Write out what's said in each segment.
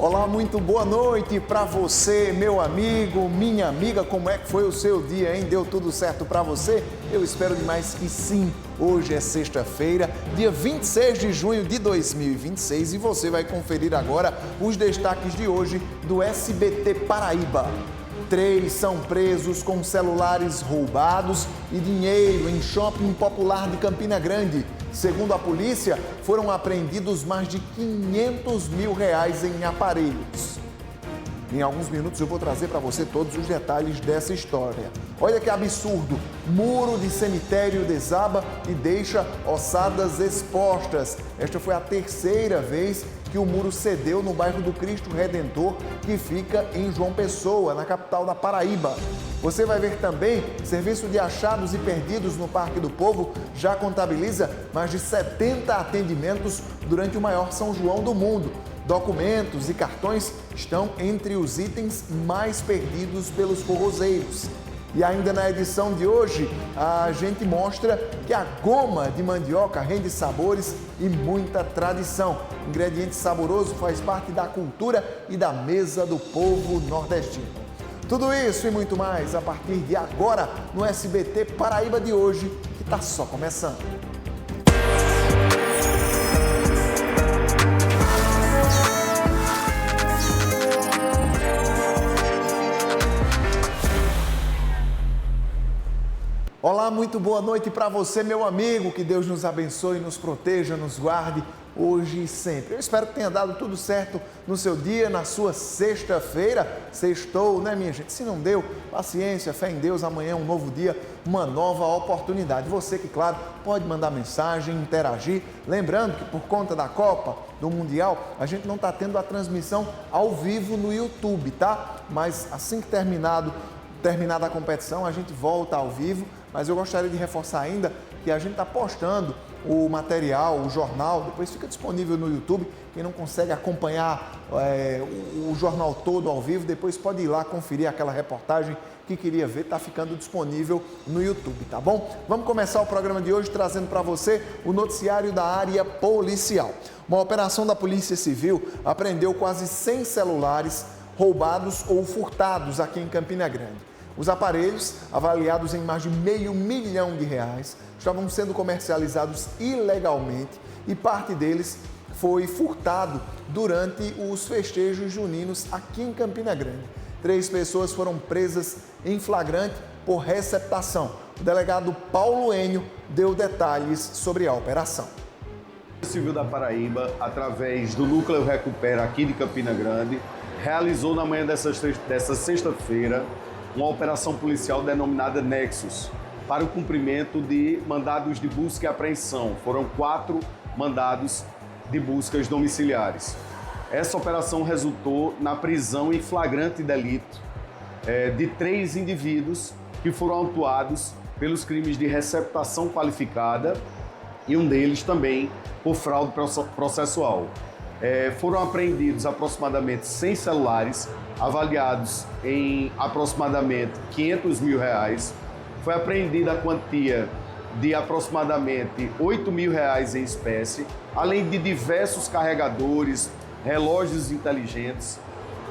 Olá, muito boa noite para você, meu amigo, minha amiga. Como é que foi o seu dia, hein? Deu tudo certo para você? Eu espero demais que sim. Hoje é sexta-feira, dia 26 de junho de 2026 e você vai conferir agora os destaques de hoje do SBT Paraíba. 3 são presos com celulares roubados e dinheiro em shopping popular de Campina Grande. Segundo a polícia, foram apreendidos mais de R$500 mil em aparelhos. Em alguns minutos eu vou trazer para você todos os detalhes dessa história. Olha que absurdo! Muro de cemitério desaba e deixa ossadas expostas. Esta foi a terceira vez que o muro cedeu no bairro do Cristo Redentor, que fica em João Pessoa, na capital da Paraíba. Você vai ver também, serviço de achados e perdidos no Parque do Povo já contabiliza mais de 70 atendimentos durante o maior São João do mundo. Documentos e cartões estão entre os itens mais perdidos pelos forrozeiros. E ainda na edição de hoje, a gente mostra que a goma de mandioca rende sabores e muita tradição. Ingrediente saboroso faz parte da cultura e da mesa do povo nordestino. Tudo isso e muito mais a partir de agora no SBT Paraíba de hoje, que está só começando. Olá, muito boa noite para você, meu amigo. Que Deus nos abençoe, nos proteja, nos guarde hoje e sempre. Eu espero que tenha dado tudo certo no seu dia, na sua sexta-feira. Sextou, né, minha gente? Se não deu, paciência, fé em Deus. Amanhã é um novo dia, uma nova oportunidade. Você que, claro, pode mandar mensagem, interagir. Lembrando que por conta da Copa, do Mundial, a gente não está tendo a transmissão ao vivo no YouTube, tá? Mas assim que terminada a competição, a gente volta ao vivo. Mas eu gostaria de reforçar ainda que a gente está postando o material, o jornal, depois fica disponível no YouTube. Quem não consegue acompanhar o jornal todo ao vivo, depois pode ir lá conferir aquela reportagem que queria ver, está ficando disponível no YouTube, tá bom? Vamos começar o programa de hoje trazendo para você o noticiário da área policial. Uma operação da Polícia Civil apreendeu quase 100 celulares roubados ou furtados aqui em Campina Grande. Os aparelhos, avaliados em mais de R$500 mil, estavam sendo comercializados ilegalmente e parte deles foi furtado durante os festejos juninos aqui em Campina Grande. 3 pessoas foram presas em flagrante por receptação. O delegado Paulo Enio deu detalhes sobre a operação. A Polícia Civil da Paraíba, através do Núcleo Recupera aqui de Campina Grande, realizou na manhã dessa sexta-feira uma operação policial denominada Nexus, para o cumprimento de mandados de busca e apreensão. Foram 4 mandados de buscas domiciliares. Essa operação resultou na prisão em flagrante delito de 3 indivíduos que foram autuados pelos crimes de receptação qualificada e um deles também por fraude processual. Foram apreendidos aproximadamente 100 celulares, avaliados em aproximadamente R$500 mil. Foi apreendida a quantia de aproximadamente R$8 mil em espécie, além de diversos carregadores, relógios inteligentes.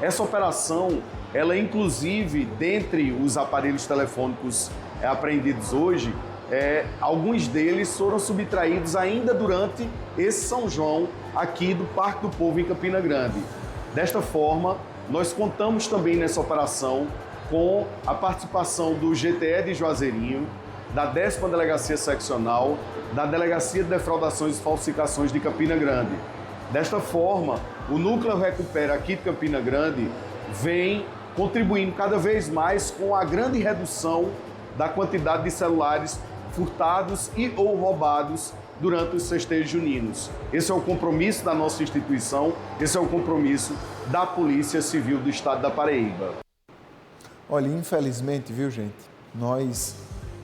Essa operação, ela inclusive, dentre os aparelhos telefônicos apreendidos hoje, alguns deles foram subtraídos ainda durante esse São João aqui do Parque do Povo em Campina Grande. Desta forma, nós contamos também nessa operação com a participação do GTE de Juazeirinho, da 10ª Delegacia Seccional, da Delegacia de Defraudações e Falsificações de Campina Grande. Desta forma, o Núcleo Recupera aqui de Campina Grande vem contribuindo cada vez mais com a grande redução da quantidade de celulares furtados e ou roubados durante os festejos juninos. Esse é o compromisso da nossa instituição, esse é o compromisso da Polícia Civil do Estado da Paraíba. Olha, infelizmente, viu, gente, nós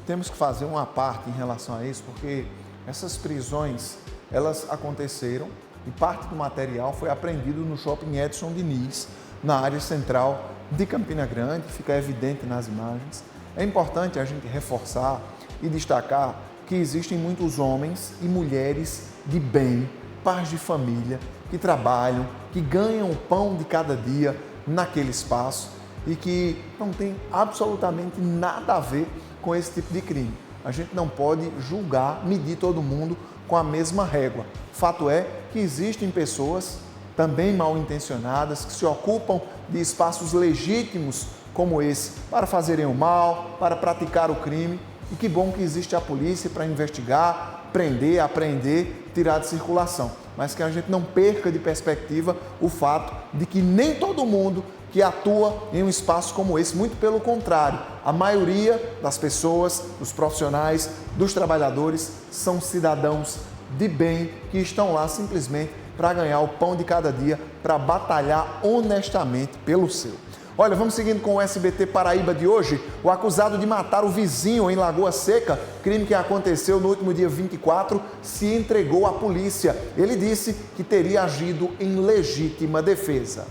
temos que fazer uma parte em relação a isso, porque essas prisões, elas aconteceram e parte do material foi apreendido no Shopping Edson Diniz, na área central de Campina Grande, fica evidente nas imagens. É importante a gente reforçar e destacar que existem muitos homens e mulheres de bem pais de família que trabalham, que ganham o pão de cada dia naquele espaço e que não tem absolutamente nada a ver com esse tipo de crime. A gente não pode julgar, medir todo mundo com a mesma régua. Fato é que existem pessoas também mal intencionadas que se ocupam de espaços legítimos como esse para fazerem o mal, para praticar o crime. E que bom que existe a polícia para investigar, prender, apreender, tirar de circulação. Mas que a gente não perca de perspectiva o fato de que nem todo mundo que atua em um espaço como esse, muito pelo contrário, a maioria das pessoas, dos profissionais, dos trabalhadores, são cidadãos de bem que estão lá simplesmente para ganhar o pão de cada dia, para batalhar honestamente pelo seu. Olha, vamos seguindo com o SBT Paraíba de hoje. O acusado de matar o vizinho em Lagoa Seca, crime que aconteceu no último dia 24, se entregou à polícia. Ele disse que teria agido em legítima defesa.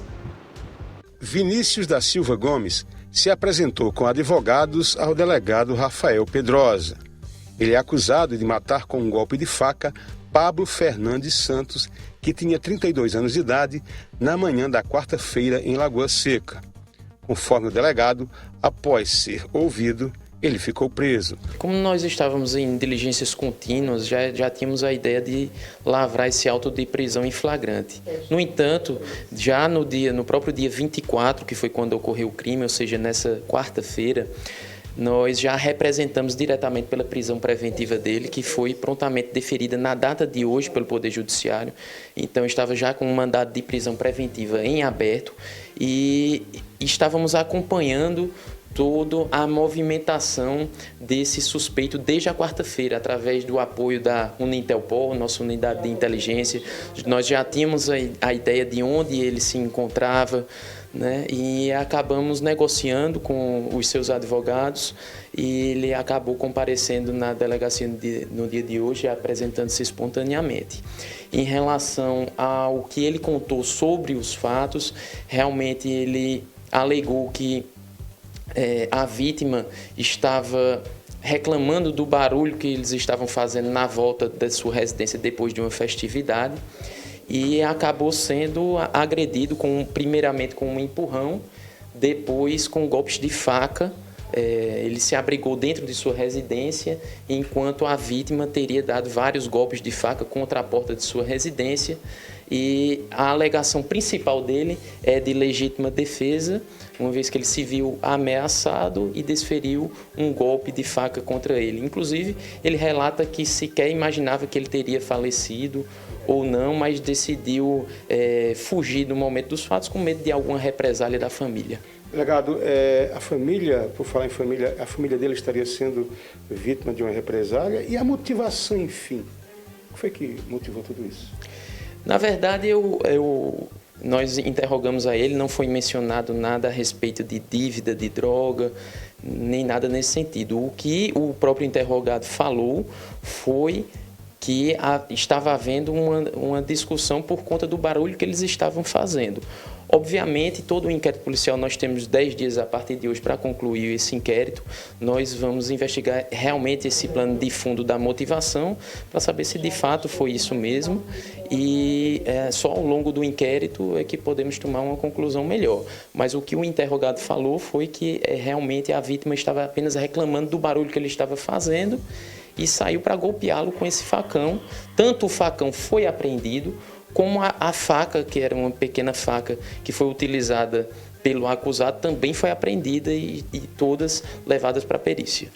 Vinícius da Silva Gomes se apresentou com advogados ao delegado Rafael Pedrosa. Ele é acusado de matar com um golpe de faca Pablo Fernandes Santos, que tinha 32 anos de idade, na manhã da quarta-feira em Lagoa Seca. Conforme o delegado, após ser ouvido, ele ficou preso. Como nós estávamos em diligências contínuas, já tínhamos a ideia de lavrar esse auto de prisão em flagrante. No entanto, já no próprio dia 24, que foi quando ocorreu o crime, ou seja, nessa quarta-feira, nós já representamos diretamente pela prisão preventiva dele, que foi prontamente deferida na data de hoje pelo Poder Judiciário. Então, estava já com um mandado de prisão preventiva em aberto e estávamos acompanhando toda a movimentação desse suspeito desde a quarta-feira, através do apoio da Unintelpol, nossa unidade de inteligência. Nós já tínhamos a ideia de onde ele se encontrava, né? E acabamos negociando com os seus advogados e ele acabou comparecendo na delegacia no dia de hoje, apresentando-se espontaneamente. Em relação ao que ele contou sobre os fatos, realmente ele alegou que a vítima estava reclamando do barulho que eles estavam fazendo na volta da sua residência depois de uma festividade e acabou sendo agredido primeiramente com um empurrão, depois com golpes de faca. Ele se abrigou dentro de sua residência, enquanto a vítima teria dado vários golpes de faca contra a porta de sua residência. E a alegação principal dele é de legítima defesa, uma vez que ele se viu ameaçado e desferiu um golpe de faca contra ele. Inclusive, ele relata que sequer imaginava que ele teria falecido ou não, mas decidiu fugir do momento dos fatos com medo de alguma represália da família. Delegado, a família, por falar em família, a família dele estaria sendo vítima de uma represália e a motivação, enfim, o que foi que motivou tudo isso? Na verdade, nós interrogamos a ele, não foi mencionado nada a respeito de dívida de droga, nem nada nesse sentido. O que o próprio interrogado falou foi que estava havendo uma discussão por conta do barulho que eles estavam fazendo. Obviamente, todo o inquérito policial, nós temos 10 dias a partir de hoje para concluir esse inquérito. Nós vamos investigar realmente esse plano de fundo da motivação para saber se de fato foi isso mesmo e só ao longo do inquérito é que podemos tomar uma conclusão melhor. Mas o que o interrogado falou foi que realmente a vítima estava apenas reclamando do barulho que ele estava fazendo e saiu para golpeá-lo com esse facão. Tanto o facão foi apreendido, como a faca, que era uma pequena faca que foi utilizada pelo acusado, também foi apreendida e todas levadas para a perícia.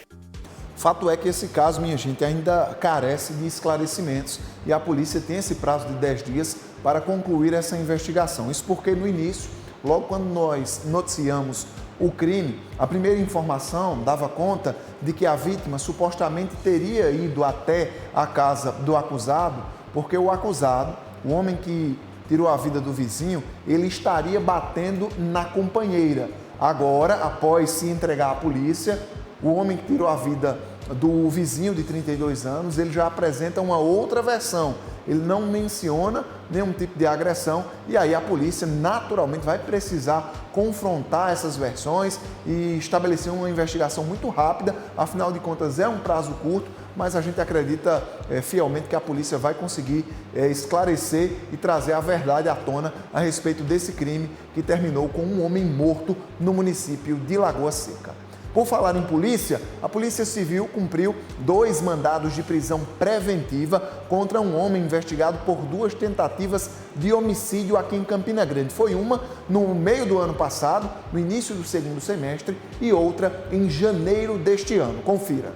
Fato é que esse caso, minha gente, ainda carece de esclarecimentos e a polícia tem esse prazo de 10 dias para concluir essa investigação. Isso porque no início, logo quando nós noticiamos o crime, a primeira informação dava conta de que a vítima supostamente teria ido até a casa do acusado, porque o acusado, o homem que tirou a vida do vizinho, ele estaria batendo na companheira. Agora, após se entregar à polícia, o homem que tirou a vida do vizinho de 32 anos, ele já apresenta uma outra versão. Ele não menciona nenhum tipo de agressão, e aí a polícia naturalmente vai precisar confrontar essas versões e estabelecer uma investigação muito rápida. Afinal de contas, é um prazo curto, mas a gente acredita fielmente que a polícia vai conseguir esclarecer e trazer a verdade à tona a respeito desse crime que terminou com um homem morto no município de Lagoa Seca. Por falar em polícia, a Polícia Civil cumpriu 2 mandados de prisão preventiva contra um homem investigado por 2 tentativas de homicídio aqui em Campina Grande. Foi uma no meio do ano passado, no início do segundo semestre, e outra em janeiro deste ano. Confira.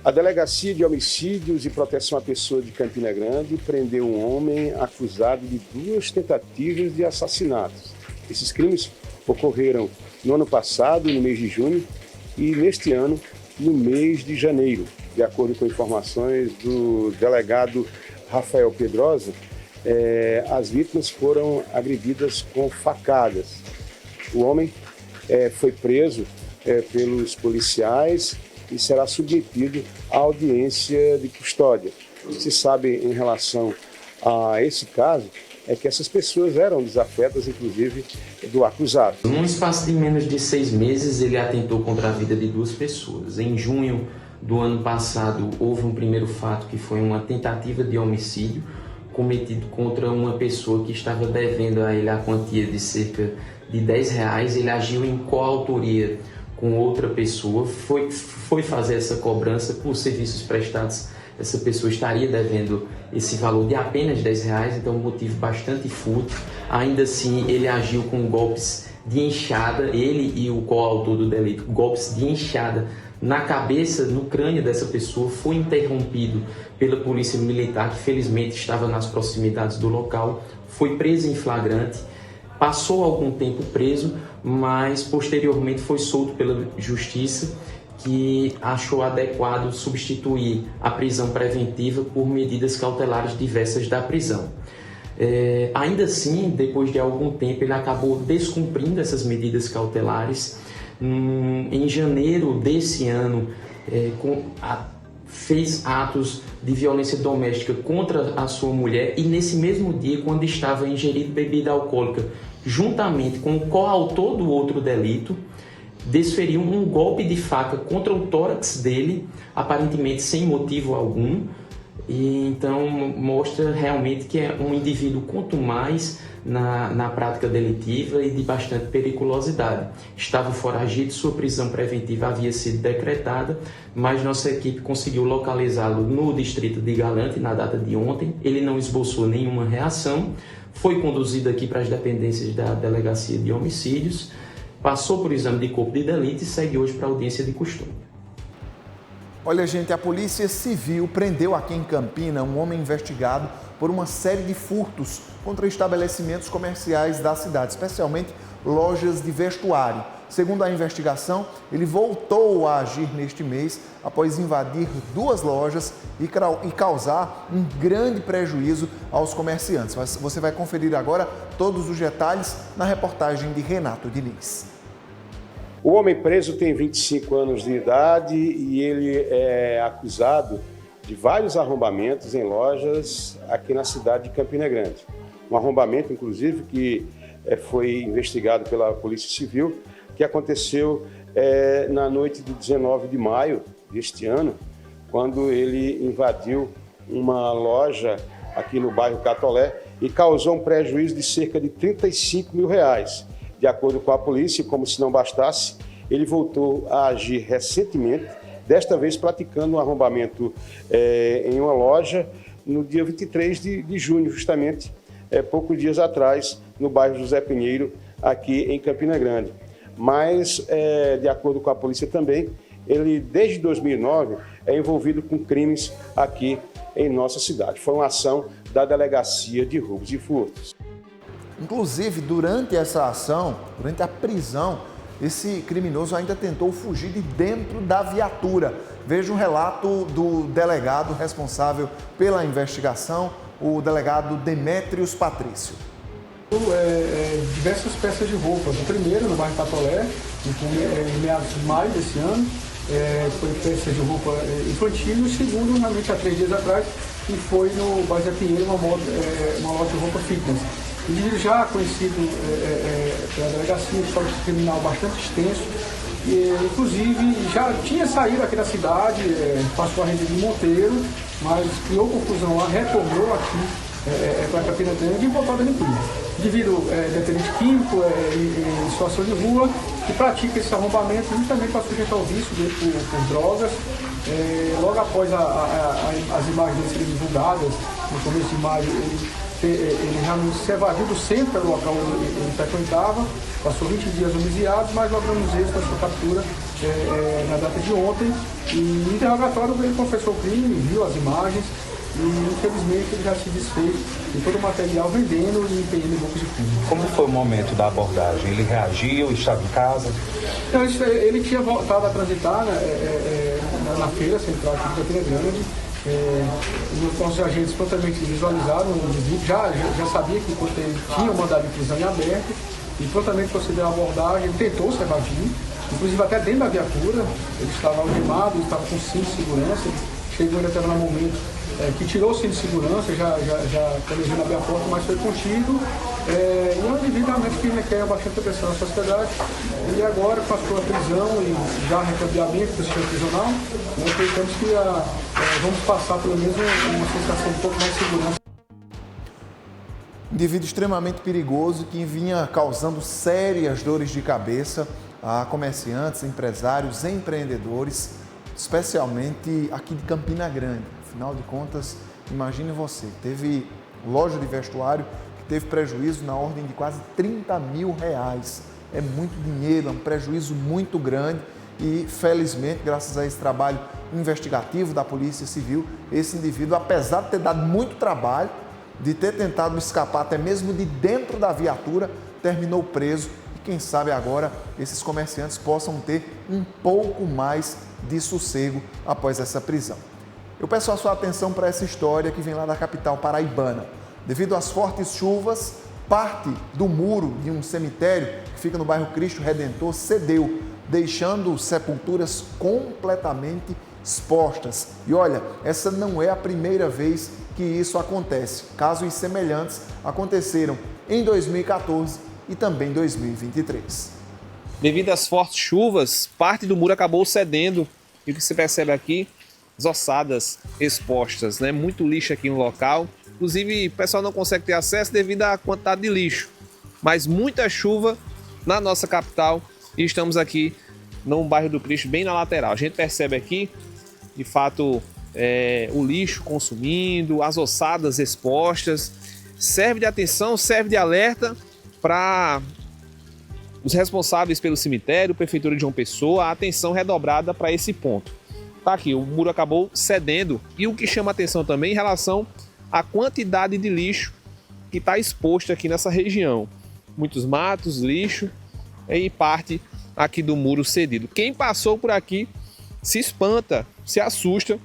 A Delegacia de Homicídios e Proteção à Pessoa de Campina Grande prendeu um homem acusado de 2 tentativas de assassinatos. Esses crimes ocorreram no ano passado, no mês de junho, e neste ano, no mês de janeiro. De acordo com informações do delegado Rafael Pedrosa, as vítimas foram agredidas com facadas. O homem foi preso pelos policiais e será submetido à audiência de custódia. O que se sabe em relação a esse caso é que essas pessoas eram desafetas, inclusive, do acusado. Num espaço de menos de 6 meses, ele atentou contra a vida de 2 pessoas. Em junho do ano passado, houve um primeiro fato que foi uma tentativa de homicídio cometido contra uma pessoa que estava devendo a ele a quantia de cerca de R$10. Ele agiu em coautoria com outra pessoa, foi fazer essa cobrança por serviços prestados. Essa pessoa estaria devendo esse valor de apenas R$10, então um motivo bastante fútil. Ainda assim, ele agiu com golpes de enxada, ele e o coautor do delito, golpes de enxada na cabeça, no crânio dessa pessoa. Foi interrompido pela polícia militar, que felizmente estava nas proximidades do local, foi preso em flagrante, passou algum tempo preso, mas posteriormente foi solto pela justiça, que achou adequado substituir a prisão preventiva por medidas cautelares diversas da prisão. Ainda assim, depois de algum tempo, ele acabou descumprindo essas medidas cautelares. Em janeiro desse ano, fez atos de violência doméstica contra a sua mulher, e nesse mesmo dia, quando estava ingerindo bebida alcoólica, juntamente com o coautor do outro delito, desferiu um golpe de faca contra o tórax dele, aparentemente sem motivo algum. E então mostra realmente que é um indivíduo contumaz na prática delitiva e de bastante periculosidade. Estava foragido, sua prisão preventiva havia sido decretada, mas nossa equipe conseguiu localizá-lo no distrito de Galante na data de ontem. Ele não esboçou nenhuma reação, foi conduzido aqui para as dependências da Delegacia de Homicídios, passou por exame de corpo de delito e segue hoje para a audiência de custódia. Olha, gente, a Polícia Civil prendeu aqui em Campina um homem investigado por uma série de furtos contra estabelecimentos comerciais da cidade, especialmente lojas de vestuário. Segundo a investigação, ele voltou a agir neste mês após invadir 2 lojas e causar um grande prejuízo aos comerciantes. Você vai conferir agora todos os detalhes na reportagem de Renato Diniz. O homem preso tem 25 anos de idade e ele é acusado de vários arrombamentos em lojas aqui na cidade de Campina Grande. Um arrombamento, inclusive, que foi investigado pela Polícia Civil, que aconteceu na noite de 19 de maio deste ano, quando ele invadiu uma loja aqui no bairro Catolé e causou um prejuízo de cerca de R$35 mil. De acordo com a polícia, como se não bastasse, ele voltou a agir recentemente, desta vez praticando um arrombamento em uma loja no dia 23 de junho, justamente poucos dias atrás, no bairro José Pinheiro, aqui em Campina Grande. Mas, de acordo com a polícia também, ele desde 2009 é envolvido com crimes aqui em nossa cidade. Foi uma ação da Delegacia de Roubos e Furtos. Inclusive, durante essa ação, durante a prisão, esse criminoso ainda tentou fugir de dentro da viatura. Veja um relato do delegado responsável pela investigação, o delegado Demétrios Patrício. Diversas peças de roupas. O primeiro, no bairro Catolé, em meados de maio desse ano, foi peça de roupa infantil. E o segundo, realmente há 3 dias atrás, e foi no bairro Zé Pinheiro, uma loja de roupa fitness. O indivíduo já conhecido pela delegacia, histórico criminal bastante extenso, inclusive já tinha saído aqui da cidade, passou a rede de Monteiro, mas criou confusão lá, retornou aqui para Campina Grande e voltou a delinquir. Indivíduo dependente químico, em situação de rua, que pratica esse arrombamento justamente para sujeitar o vício dele por drogas. Logo após as imagens dele serem divulgadas, no começo de maio, ele realmente se evadiu do centro pelo local onde ele frequentava, passou 20 dias homiziados, mas logramos êxito na sua captura na data de ontem. E no interrogatório ele confessou o crime, viu as imagens e infelizmente ele já se desfez de todo o material vendendo e empenhando bocas de fumo. Como foi o momento da abordagem? Ele reagiu, estava em casa? Não, ele tinha voltado a transitar na feira central aqui de Campina Grande. Os nossos agentes prontamente visualizaram o indivíduo, já sabia que ele tinha um mandado de prisão em aberto e prontamente procedeu à abordagem. Ele tentou se evadir, inclusive até dentro da viatura, ele estava algemado, estava com cinto de segurança, chegou até no momento que tirou o cinto de segurança, já planejando abrir a porta, mas foi contido. E é um indivíduo realmente que requer bastante atenção na sociedade. E agora, com a sua prisão e já recambiamento do sistema prisional, nós acreditamos que vamos passar pelo menos uma sensação de um pouco mais de segurança. Indivíduo extremamente perigoso que vinha causando sérias dores de cabeça a comerciantes, empresários, empreendedores, especialmente aqui de Campina Grande. Afinal de contas, imagine você, teve loja de vestuário que teve prejuízo na ordem de quase R$30 mil. É muito dinheiro, é um prejuízo muito grande e, felizmente, graças a esse trabalho investigativo da Polícia Civil, esse indivíduo, apesar de ter dado muito trabalho, de ter tentado escapar até mesmo de dentro da viatura, terminou preso e, quem sabe agora, esses comerciantes possam ter um pouco mais de sossego após essa prisão. Eu peço a sua atenção para essa história que vem lá da capital paraibana. Devido às fortes chuvas, parte do muro de um cemitério que fica no bairro Cristo Redentor cedeu, deixando sepulturas completamente expostas. E olha, essa não é a primeira vez que isso acontece. Casos semelhantes aconteceram em 2014 e também em 2023. Devido às fortes chuvas, parte do muro acabou cedendo. E o que se percebe aqui, as ossadas expostas, né? Muito lixo aqui no local. Inclusive, o pessoal não consegue ter acesso devido à quantidade de lixo. Mas muita chuva na nossa capital e estamos aqui no bairro do Cristo, bem na lateral. A gente percebe aqui, de fato, o lixo consumindo, as ossadas expostas. Serve de atenção, serve de alerta para os responsáveis pelo cemitério, Prefeitura de João Pessoa, a atenção redobrada para esse ponto. Tá aqui, o muro acabou cedendo e o que chama atenção também em relação à quantidade de lixo que está exposto aqui nessa região. Muitos matos, lixo e parte aqui do muro cedido. Quem passou por aqui se espanta, se assusta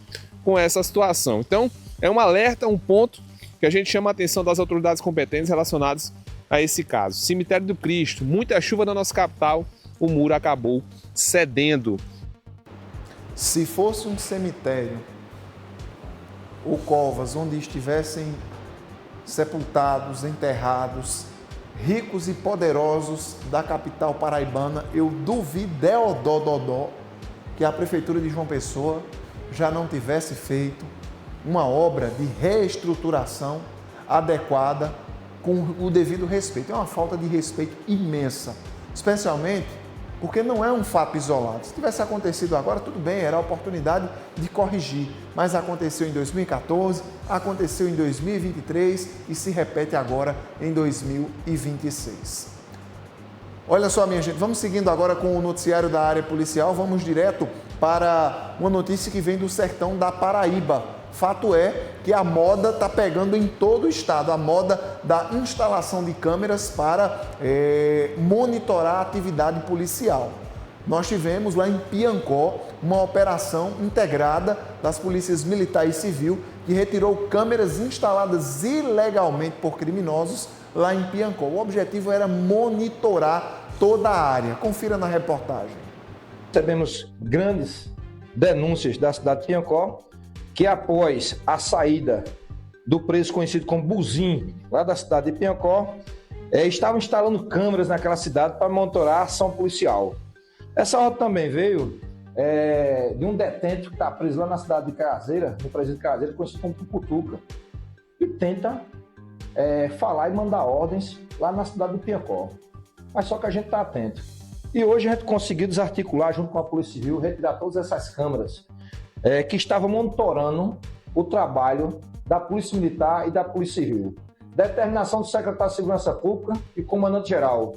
com essa situação. Então, é um alerta, um ponto que a gente chama a atenção das autoridades competentes relacionadas a esse caso. Cemitério do Cristo, muita chuva na nossa capital, o muro acabou cedendo. Se fosse um cemitério ou covas onde estivessem sepultados, enterrados, ricos e poderosos da capital paraibana, eu duvido que a Prefeitura de João Pessoa já não tivesse feito uma obra de reestruturação adequada com o devido respeito. É uma falta de respeito imensa, especialmente porque não é um fato isolado. Se tivesse acontecido agora, tudo bem, era a oportunidade de corrigir, mas aconteceu em 2014, aconteceu em 2023 e se repete agora em 2026. Olha só, minha gente, vamos seguindo agora com o noticiário da área policial, vamos direto para uma notícia que vem do sertão da Paraíba. Fato é que a moda está pegando em todo o estado, a moda da instalação de câmeras para monitorar a atividade policial. Nós tivemos lá em Piancó uma operação integrada das polícias militar e civil que retirou câmeras instaladas ilegalmente por criminosos lá em Piancó. O objetivo era monitorar toda a área. Confira na reportagem. Recebemos grandes denúncias da cidade de Piancó que após a saída do preso conhecido como Buzim, lá da cidade de Piancó, estavam instalando câmeras naquela cidade para monitorar a ação policial. Essa ordem também veio de um detento que está preso lá na cidade de Cajazeira, no presídio de Cajazeira, conhecido como Tucutuca, e tenta falar e mandar ordens lá na cidade de Piancó. Mas só que a gente está atento. E hoje a gente conseguiu desarticular, junto com a Polícia Civil, retirar todas essas câmeras que estavam monitorando o trabalho da Polícia Militar e da Polícia Civil. Determinação do secretário de Segurança Pública e comandante-geral: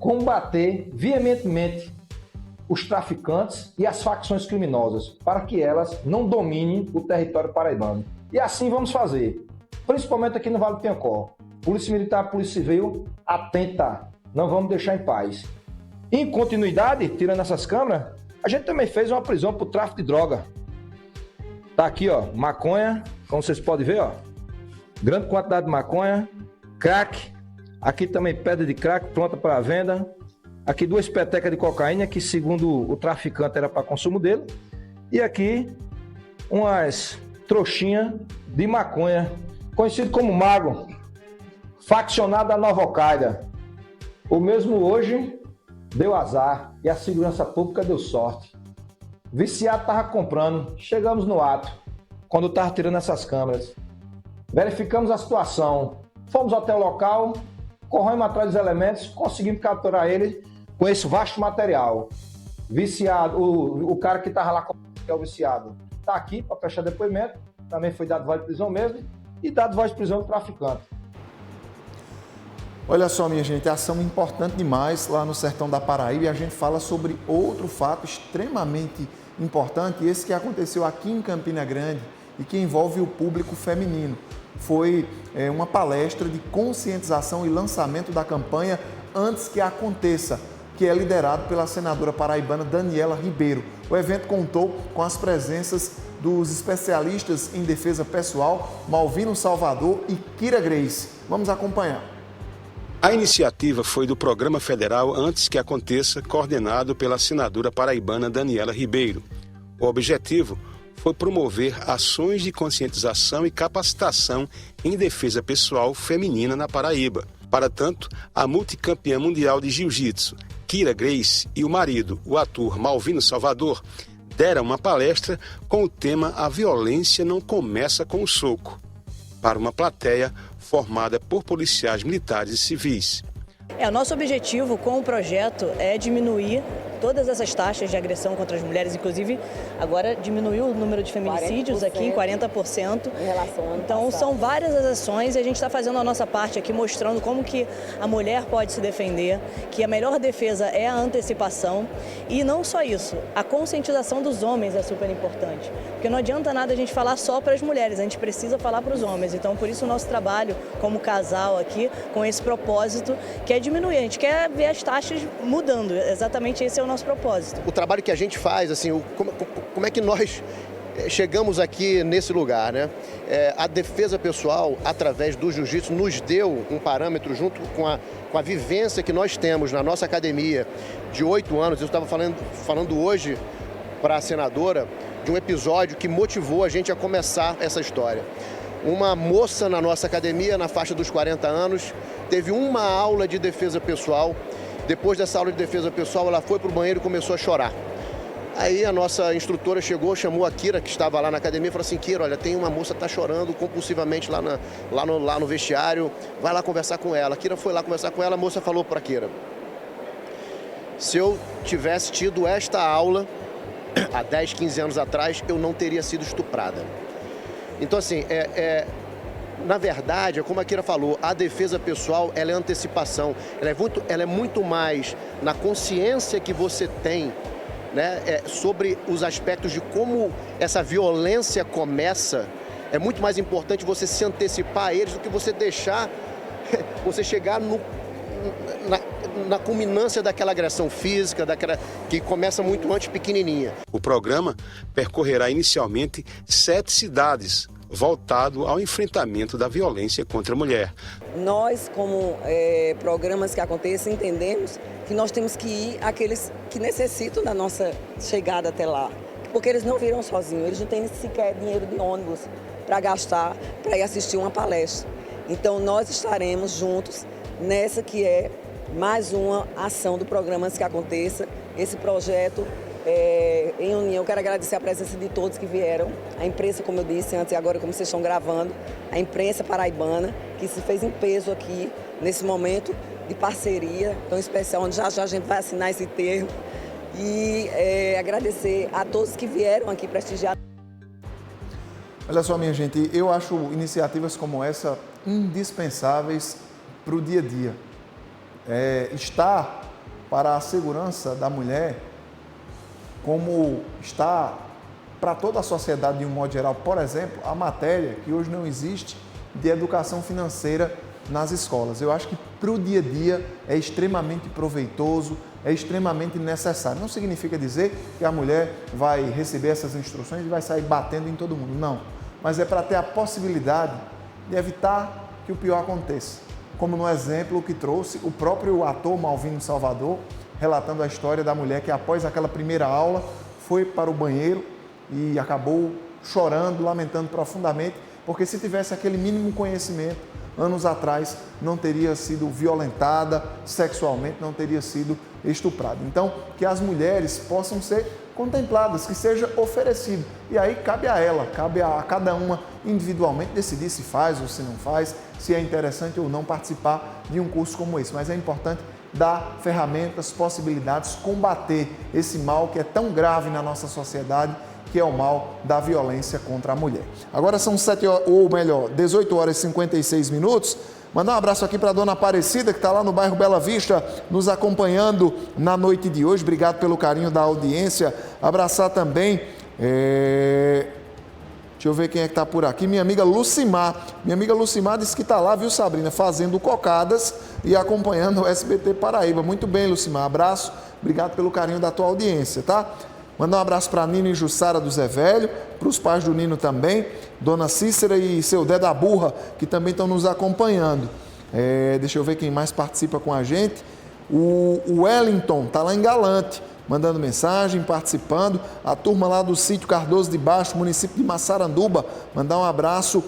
combater veementemente os traficantes e as facções criminosas, para que elas não dominem o território paraibano. E assim vamos fazer, principalmente aqui no Vale do Piancó. Polícia Militar, Polícia Civil, atenta, não vamos deixar em paz. Em continuidade, tirando essas câmeras, a gente também fez uma prisão por tráfico de droga. Tá aqui, ó, maconha, como vocês podem ver, ó, grande quantidade de maconha, crack, aqui também pedra de crack pronta para venda. Aqui 2 petecas de cocaína, que segundo o traficante era para consumo dele. E aqui umas trouxinhas de maconha, conhecido como mago, faccionado da Nova Al-Qaeda. O mesmo hoje deu azar e a segurança pública deu sorte. Viciado estava comprando, chegamos no ato, quando estava tirando essas câmeras. Verificamos a situação, fomos até o local, corremos atrás dos elementos, conseguimos capturar ele com esse vasto material. Viciado, o cara que estava lá, que é o viciado, está aqui para prestar depoimento, também foi dado voz de prisão mesmo, e dado voz de prisão do traficante. Olha só, minha gente, ação importante demais lá no sertão da Paraíba, e a gente fala sobre outro fato extremamente importante, esse que aconteceu aqui em Campina Grande e que envolve o público feminino. Foi uma palestra de conscientização e lançamento da campanha Antes que Aconteça, que é liderado pela senadora paraibana Daniela Ribeiro. O evento contou com as presenças dos especialistas em defesa pessoal, Malvino Salvador e Kira Grace. Vamos acompanhar. A iniciativa foi do Programa Federal Antes que Aconteça, coordenado pela senadora paraibana Daniela Ribeiro. O objetivo foi promover ações de conscientização e capacitação em defesa pessoal feminina na Paraíba. Para tanto, a multicampeã mundial de jiu-jitsu, Kira Grace, e o marido, o ator Malvino Salvador, deram uma palestra com o tema A Violência Não Começa com o Soco, para uma plateia formada por policiais militares e civis. O nosso objetivo com o projeto é diminuir todas essas taxas de agressão contra as mulheres, inclusive agora diminuiu o número de feminicídios aqui em 40%. Então são várias as ações e a gente está fazendo a nossa parte aqui, mostrando como que a mulher pode se defender, que a melhor defesa é a antecipação e não só isso, a conscientização dos homens é super importante, porque não adianta nada a gente falar só para as mulheres, a gente precisa falar para os homens, então por isso o nosso trabalho como casal aqui, com esse propósito, que é diminuir, a gente quer ver as taxas mudando, exatamente esse é o nosso propósito. O trabalho que a gente faz, assim, como é que nós chegamos aqui nesse lugar, né? A defesa pessoal, através do jiu-jitsu, nos deu um parâmetro junto com a vivência que nós temos na nossa academia de 8 anos. Eu estava falando hoje para a senadora de um episódio que motivou a gente a começar essa história. Uma moça na nossa academia, na faixa dos 40 anos, teve uma aula de defesa pessoal. Depois dessa aula de defesa pessoal, ela foi para o banheiro e começou a chorar. Aí a nossa instrutora chegou, chamou a Kira, que estava lá na academia, e falou assim: Kira, olha, tem uma moça que está chorando compulsivamente lá no vestiário, vai lá conversar com ela. A Kira foi lá conversar com ela, a moça falou para a Kira: se eu tivesse tido esta aula há 10, 15 anos atrás, eu não teria sido estuprada. Então, assim, na verdade, como a Kira falou, a defesa pessoal, ela é antecipação, ela é muito mais na consciência que você tem, né, sobre os aspectos de como essa violência começa. É muito mais importante você se antecipar a eles do que você deixar você chegar na culminância daquela agressão física, que começa muito antes pequenininha. O programa percorrerá inicialmente 7 cidades, voltado ao enfrentamento da violência contra a mulher. Nós, como programas que acontecem, entendemos que nós temos que ir àqueles que necessitam da nossa chegada até lá. porque eles não viram sozinhos, eles não têm sequer dinheiro de ônibus para gastar, para ir assistir uma palestra. Então, nós estaremos juntos nessa que é mais uma ação do Programas que Aconteça, esse projeto em união. Quero agradecer a presença de todos que vieram, a imprensa, como eu disse antes e agora como vocês estão gravando, a imprensa paraibana, que se fez em peso aqui, nesse momento de parceria tão especial, onde já a gente vai assinar esse termo, e agradecer a todos que vieram aqui prestigiar. Olha só, minha gente, eu acho iniciativas como essa indispensáveis para o dia a dia. Estar para a segurança da mulher, como está para toda a sociedade de um modo geral. Por exemplo, a matéria que hoje não existe de educação financeira nas escolas. Eu acho que para o dia a dia é extremamente proveitoso, é extremamente necessário. Não significa dizer que a mulher vai receber essas instruções e vai sair batendo em todo mundo, não. Mas é para ter a possibilidade de evitar que o pior aconteça. Como no exemplo que trouxe o próprio ator Malvino Salvador, relatando a história da mulher que após aquela primeira aula foi para o banheiro e acabou chorando, lamentando profundamente, porque se tivesse aquele mínimo conhecimento, anos atrás não teria sido violentada sexualmente, não teria sido estuprada. Então, que as mulheres possam ser contempladas, que seja oferecido. E aí cabe a ela, cabe a cada uma individualmente decidir se faz ou se não faz, se é interessante ou não participar de um curso como esse. Mas é importante dar ferramentas, possibilidades, combater esse mal que é tão grave na nossa sociedade, que é o mal da violência contra a mulher. Agora são 18 horas e 56 minutos. Mandar um abraço aqui para a dona Aparecida, que está lá no bairro Bela Vista, nos acompanhando na noite de hoje. Obrigado pelo carinho da audiência. Abraçar também, deixa eu ver quem é que está por aqui, minha amiga Lucimar. Minha amiga Lucimar disse que está lá, viu, Sabrina, fazendo cocadas e acompanhando o SBT Paraíba. Muito bem, Lucimar, abraço. Obrigado pelo carinho da tua audiência, tá? Mandar um abraço para Nino e Jussara do Zé Velho, para os pais do Nino também, Dona Cícera e seu Dé da Burra, que também estão nos acompanhando. Deixa eu ver quem mais participa com a gente. O Wellington está lá em Galante, mandando mensagem, participando. A turma lá do sítio Cardoso de Baixo, município de Massaranduba, mandar um abraço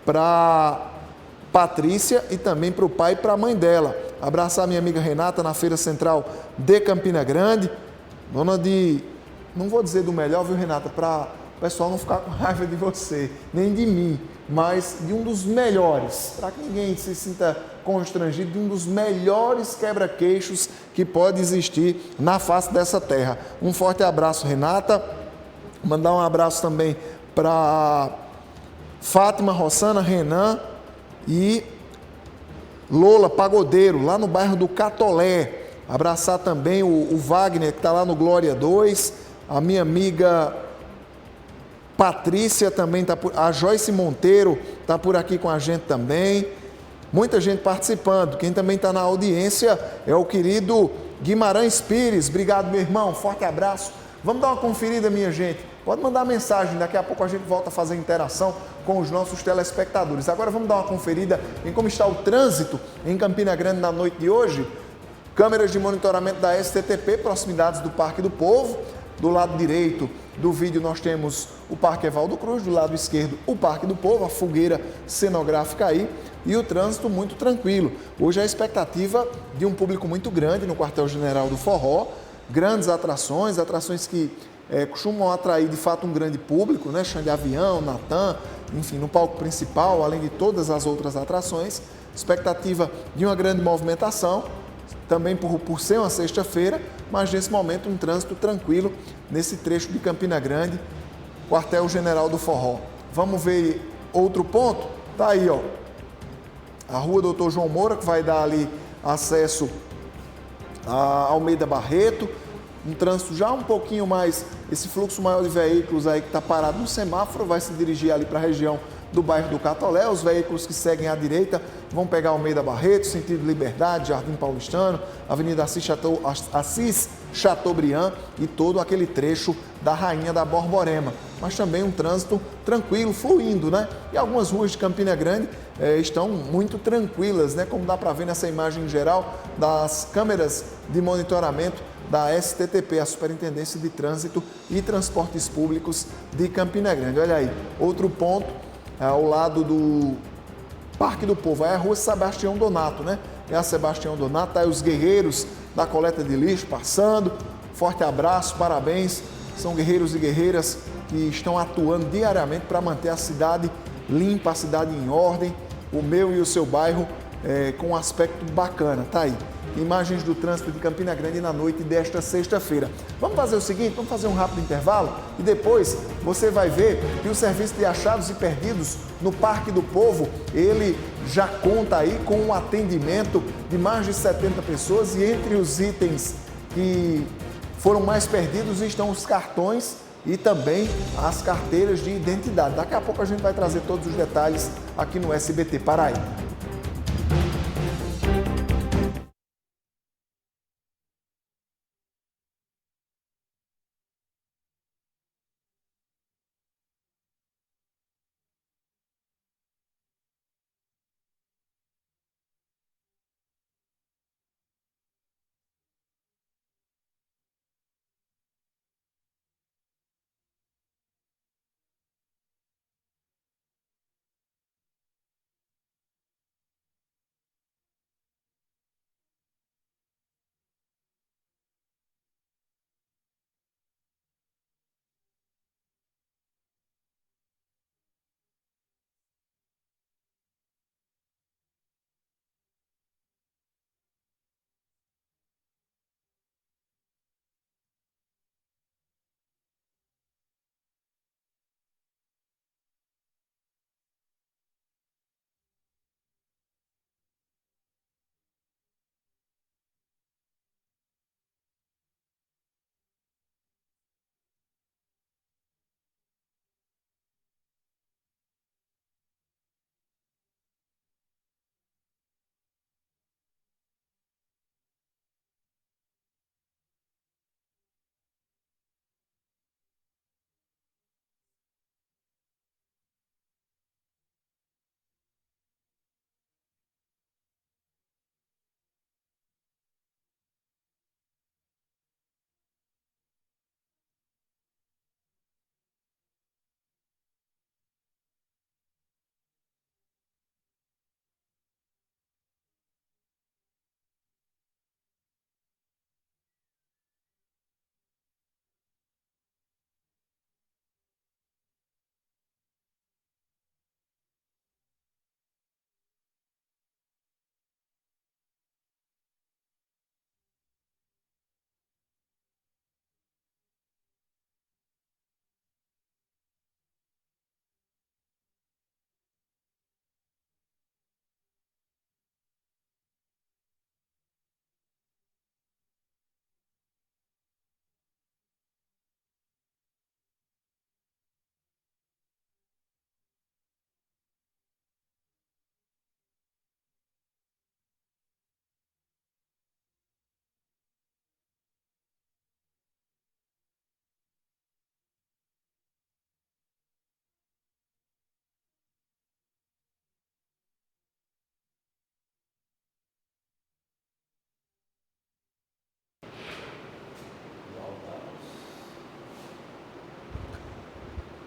para Patrícia e também para o pai e para a mãe dela. Abraçar a minha amiga Renata na Feira Central de Campina Grande, dona de... Não vou dizer do melhor, viu, Renata, para o pessoal não ficar com raiva de você, nem de mim, mas de um dos melhores, para que ninguém se sinta constrangido, de um dos melhores quebra-queixos que pode existir na face dessa terra. Um forte abraço, Renata. Mandar um abraço também para Fátima, Rossana, Renan e Lola Pagodeiro, lá no bairro do Catolé. Abraçar também o Wagner, que está lá no Glória 2, a minha amiga Patrícia também está por... A Joyce Monteiro está por aqui com a gente também. Muita gente participando. Quem também está na audiência é o querido Guimarães Pires. Obrigado, meu irmão. Forte abraço. Vamos dar uma conferida, minha gente. Pode mandar mensagem. Daqui a pouco a gente volta a fazer interação com os nossos telespectadores. Agora vamos dar uma conferida em como está o trânsito em Campina Grande na noite de hoje. Câmeras de monitoramento da STTP, proximidades do Parque do Povo. Do lado direito do vídeo nós temos o Parque Evaldo Cruz, do lado esquerdo o Parque do Povo, a fogueira cenográfica aí, e o trânsito muito tranquilo. Hoje a expectativa de um público muito grande no quartel-general do Forró, grandes atrações que costumam atrair de fato um grande público, né? Chão de Avião, Natan, enfim, no palco principal, além de todas as outras atrações. Expectativa de uma grande movimentação, também por ser uma sexta-feira, mas nesse momento um trânsito tranquilo nesse trecho de Campina Grande, quartel-general do Forró. Vamos ver outro ponto? Tá aí, ó, a rua Doutor João Moura, que vai dar ali acesso a Almeida Barreto, um trânsito já um pouquinho mais, esse fluxo maior de veículos aí que está parado no semáforo, vai se dirigir ali para a região do bairro do Catolé. Os veículos que seguem à direita vão pegar Almeida Barreto, sentido Liberdade, Jardim Paulistano, Avenida Assis Chateaubriand e todo aquele trecho da Rainha da Borborema. Mas também um trânsito tranquilo, fluindo, né? E algumas ruas de Campina Grande estão muito tranquilas, né? Como dá para ver nessa imagem geral das câmeras de monitoramento da STTP, a Superintendência de Trânsito e Transportes Públicos de Campina Grande. Olha aí, outro ponto, ao lado do Parque do Povo, é a Rua Sebastião Donato, né? É a Sebastião Donato, tá aí os guerreiros da coleta de lixo passando. Forte abraço, parabéns. São guerreiros e guerreiras que estão atuando diariamente para manter a cidade limpa, a cidade em ordem, o meu e o seu bairro com um aspecto bacana. Tá aí, imagens do trânsito de Campina Grande na noite desta sexta-feira. Vamos fazer o seguinte, vamos fazer um rápido intervalo e depois você vai ver que o serviço de achados e perdidos no Parque do Povo, ele já conta aí com um atendimento de mais de 70 pessoas e entre os itens que foram mais perdidos estão os cartões e também as carteiras de identidade. Daqui a pouco a gente vai trazer todos os detalhes aqui no SBT Paraíba.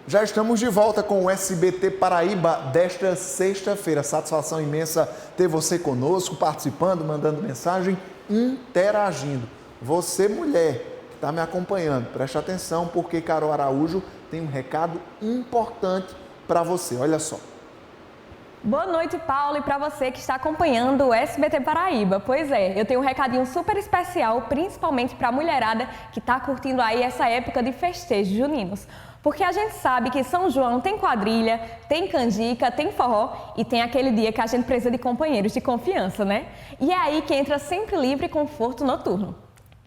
Já estamos de volta com o SBT Paraíba desta sexta-feira. Satisfação imensa ter você conosco, participando, mandando mensagem, interagindo. Você, mulher, que está me acompanhando, preste atenção porque Carol Araújo tem um recado importante para você. Olha só. Boa noite, Paulo, e para você que está acompanhando o SBT Paraíba. Pois é, eu tenho um recadinho super especial, principalmente para a mulherada que está curtindo aí essa época de festejos juninos. Porque a gente sabe que São João tem quadrilha, tem canjica, tem forró e tem aquele dia que a gente precisa de companheiros de confiança, né? E é aí que entra Sempre Livre Conforto Noturno,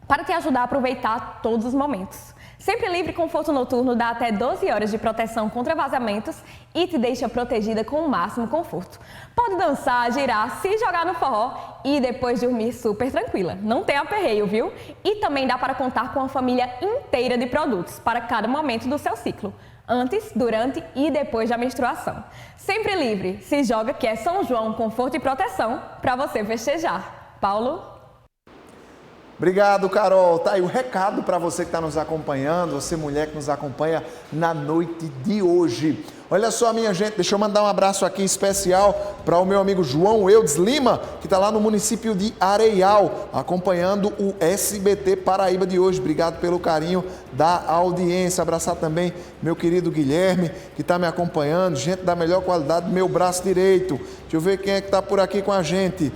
para te ajudar a aproveitar todos os momentos. Sempre Livre Conforto Noturno dá até 12 horas de proteção contra vazamentos e te deixa protegida com o máximo conforto. Pode dançar, girar, se jogar no forró e depois dormir super tranquila. Não tem aperreio, viu? E também dá para contar com uma família inteira de produtos para cada momento do seu ciclo. Antes, durante e depois da menstruação. Sempre Livre, se joga que é São João, conforto e proteção para você festejar. Paulo? Obrigado, Carol. Tá aí o recado para você que está nos acompanhando, você mulher que nos acompanha na noite de hoje. Olha só, minha gente, deixa eu mandar um abraço aqui especial para o meu amigo João Eudes Lima, que está lá no município de Areial, acompanhando o SBT Paraíba de hoje. Obrigado pelo carinho da audiência. Abraçar também meu querido Guilherme, que está me acompanhando, gente da melhor qualidade do meu braço direito. Deixa eu ver quem é que está por aqui com a gente.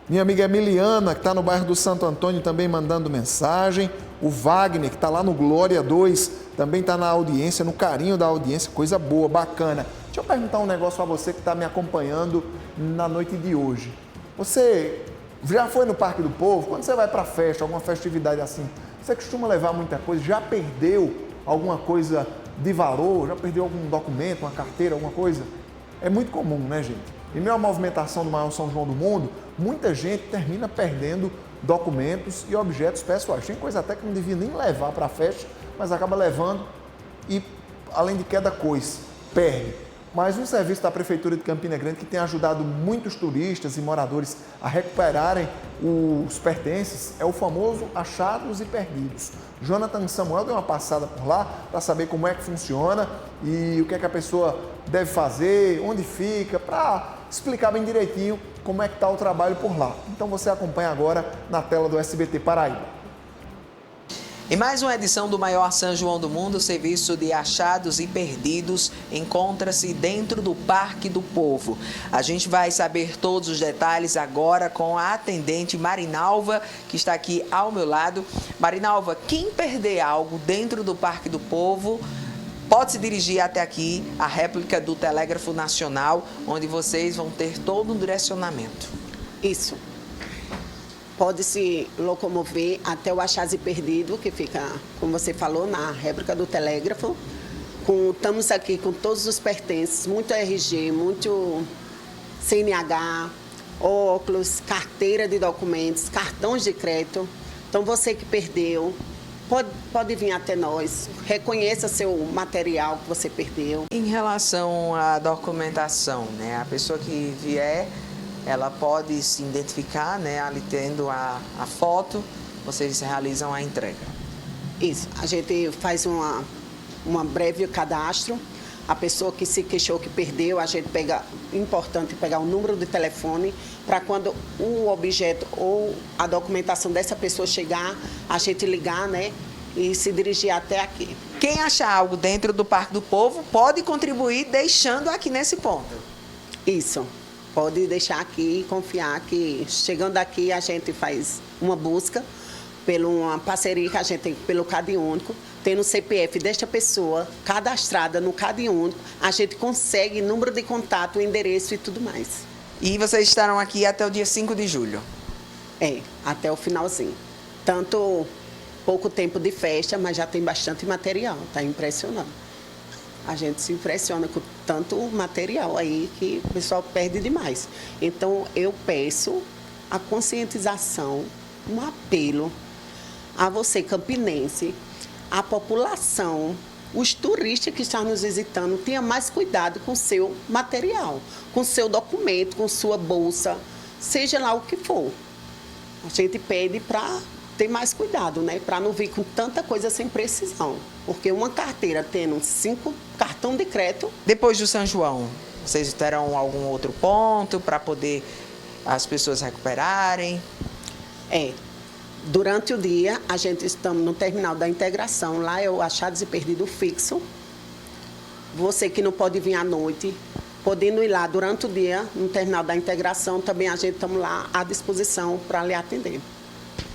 Minha amiga Emiliana, que está no bairro do Santo Antônio, também mandando mensagem. O Wagner, que está lá no Glória 2, também está na audiência, no carinho da audiência. Coisa boa, bacana. Deixa eu perguntar um negócio para você que está me acompanhando na noite de hoje. Você já foi no Parque do Povo? Quando você vai para festa, alguma festividade assim, você costuma levar muita coisa? Já perdeu alguma coisa de valor? Já perdeu algum documento, uma carteira, alguma coisa? É muito comum, né, gente? Em meio à movimentação do maior São João do mundo, muita gente termina perdendo documentos e objetos pessoais. Tem coisa até que não devia nem levar para a festa, mas acaba levando e, além de queda coisa, perde. Mas um serviço da Prefeitura de Campina Grande que tem ajudado muitos turistas e moradores a recuperarem os pertences é o famoso Achados e Perdidos. Jonathan Samuel deu uma passada por lá para saber como é que funciona e o que é que a pessoa deve fazer, onde fica, para explicar bem direitinho como é que está o trabalho por lá. Então você acompanha agora na tela do SBT Paraíba. Em mais uma edição do maior São João do mundo, o serviço de Achados e Perdidos encontra-se dentro do Parque do Povo. A gente vai saber todos os detalhes agora com a atendente Marinalva, que está aqui ao meu lado. Marinalva, quem perder algo dentro do Parque do Povo pode se dirigir até aqui, a réplica do Telégrafo Nacional, onde vocês vão ter todo um direcionamento. Isso. Pode se locomover até o Achados e Perdido, que fica, como você falou, na réplica do Telégrafo. Estamos aqui com todos os pertences, muito RG, muito CNH, óculos, carteira de documentos, cartões de crédito. Então, você que perdeu, pode vir até nós, reconheça seu material que você perdeu. Em relação à documentação, né? A pessoa que vier, ela pode se identificar, né? Ali tendo a foto, vocês realizam a entrega. Isso, a gente faz uma breve cadastro. A pessoa que se queixou que perdeu, a gente importante pegar o número de telefone para quando o objeto ou a documentação dessa pessoa chegar, a gente ligar, né, e se dirigir até aqui. Quem achar algo dentro do Parque do Povo pode contribuir deixando aqui nesse ponto. Isso, pode deixar aqui e confiar que chegando aqui a gente faz uma busca uma parceria que a gente tem pelo Cade Único, tendo o CPF desta pessoa cadastrada no Cade Único, a gente consegue número de contato, endereço e tudo mais. E vocês estarão aqui até o dia 5 de julho? Até o finalzinho. Tanto pouco tempo de festa, mas já tem bastante material, está impressionante. A gente se impressiona com tanto material aí que o pessoal perde demais. Então, eu peço a conscientização, um apelo a você, campinense, a população, os turistas que estão nos visitando, tenha mais cuidado com o seu material, com o seu documento, com sua bolsa, seja lá o que for. A gente pede para ter mais cuidado, né? Para não vir com tanta coisa sem precisão. Porque uma carteira tendo 5 cartões de crédito... Depois do São João, vocês terão algum outro ponto para poder as pessoas recuperarem? Durante o dia, a gente estamos no terminal da integração, lá é o Achados e Perdido fixo. Você que não pode vir à noite, podendo ir lá durante o dia, no terminal da integração, também a gente estamos lá à disposição para lhe atender.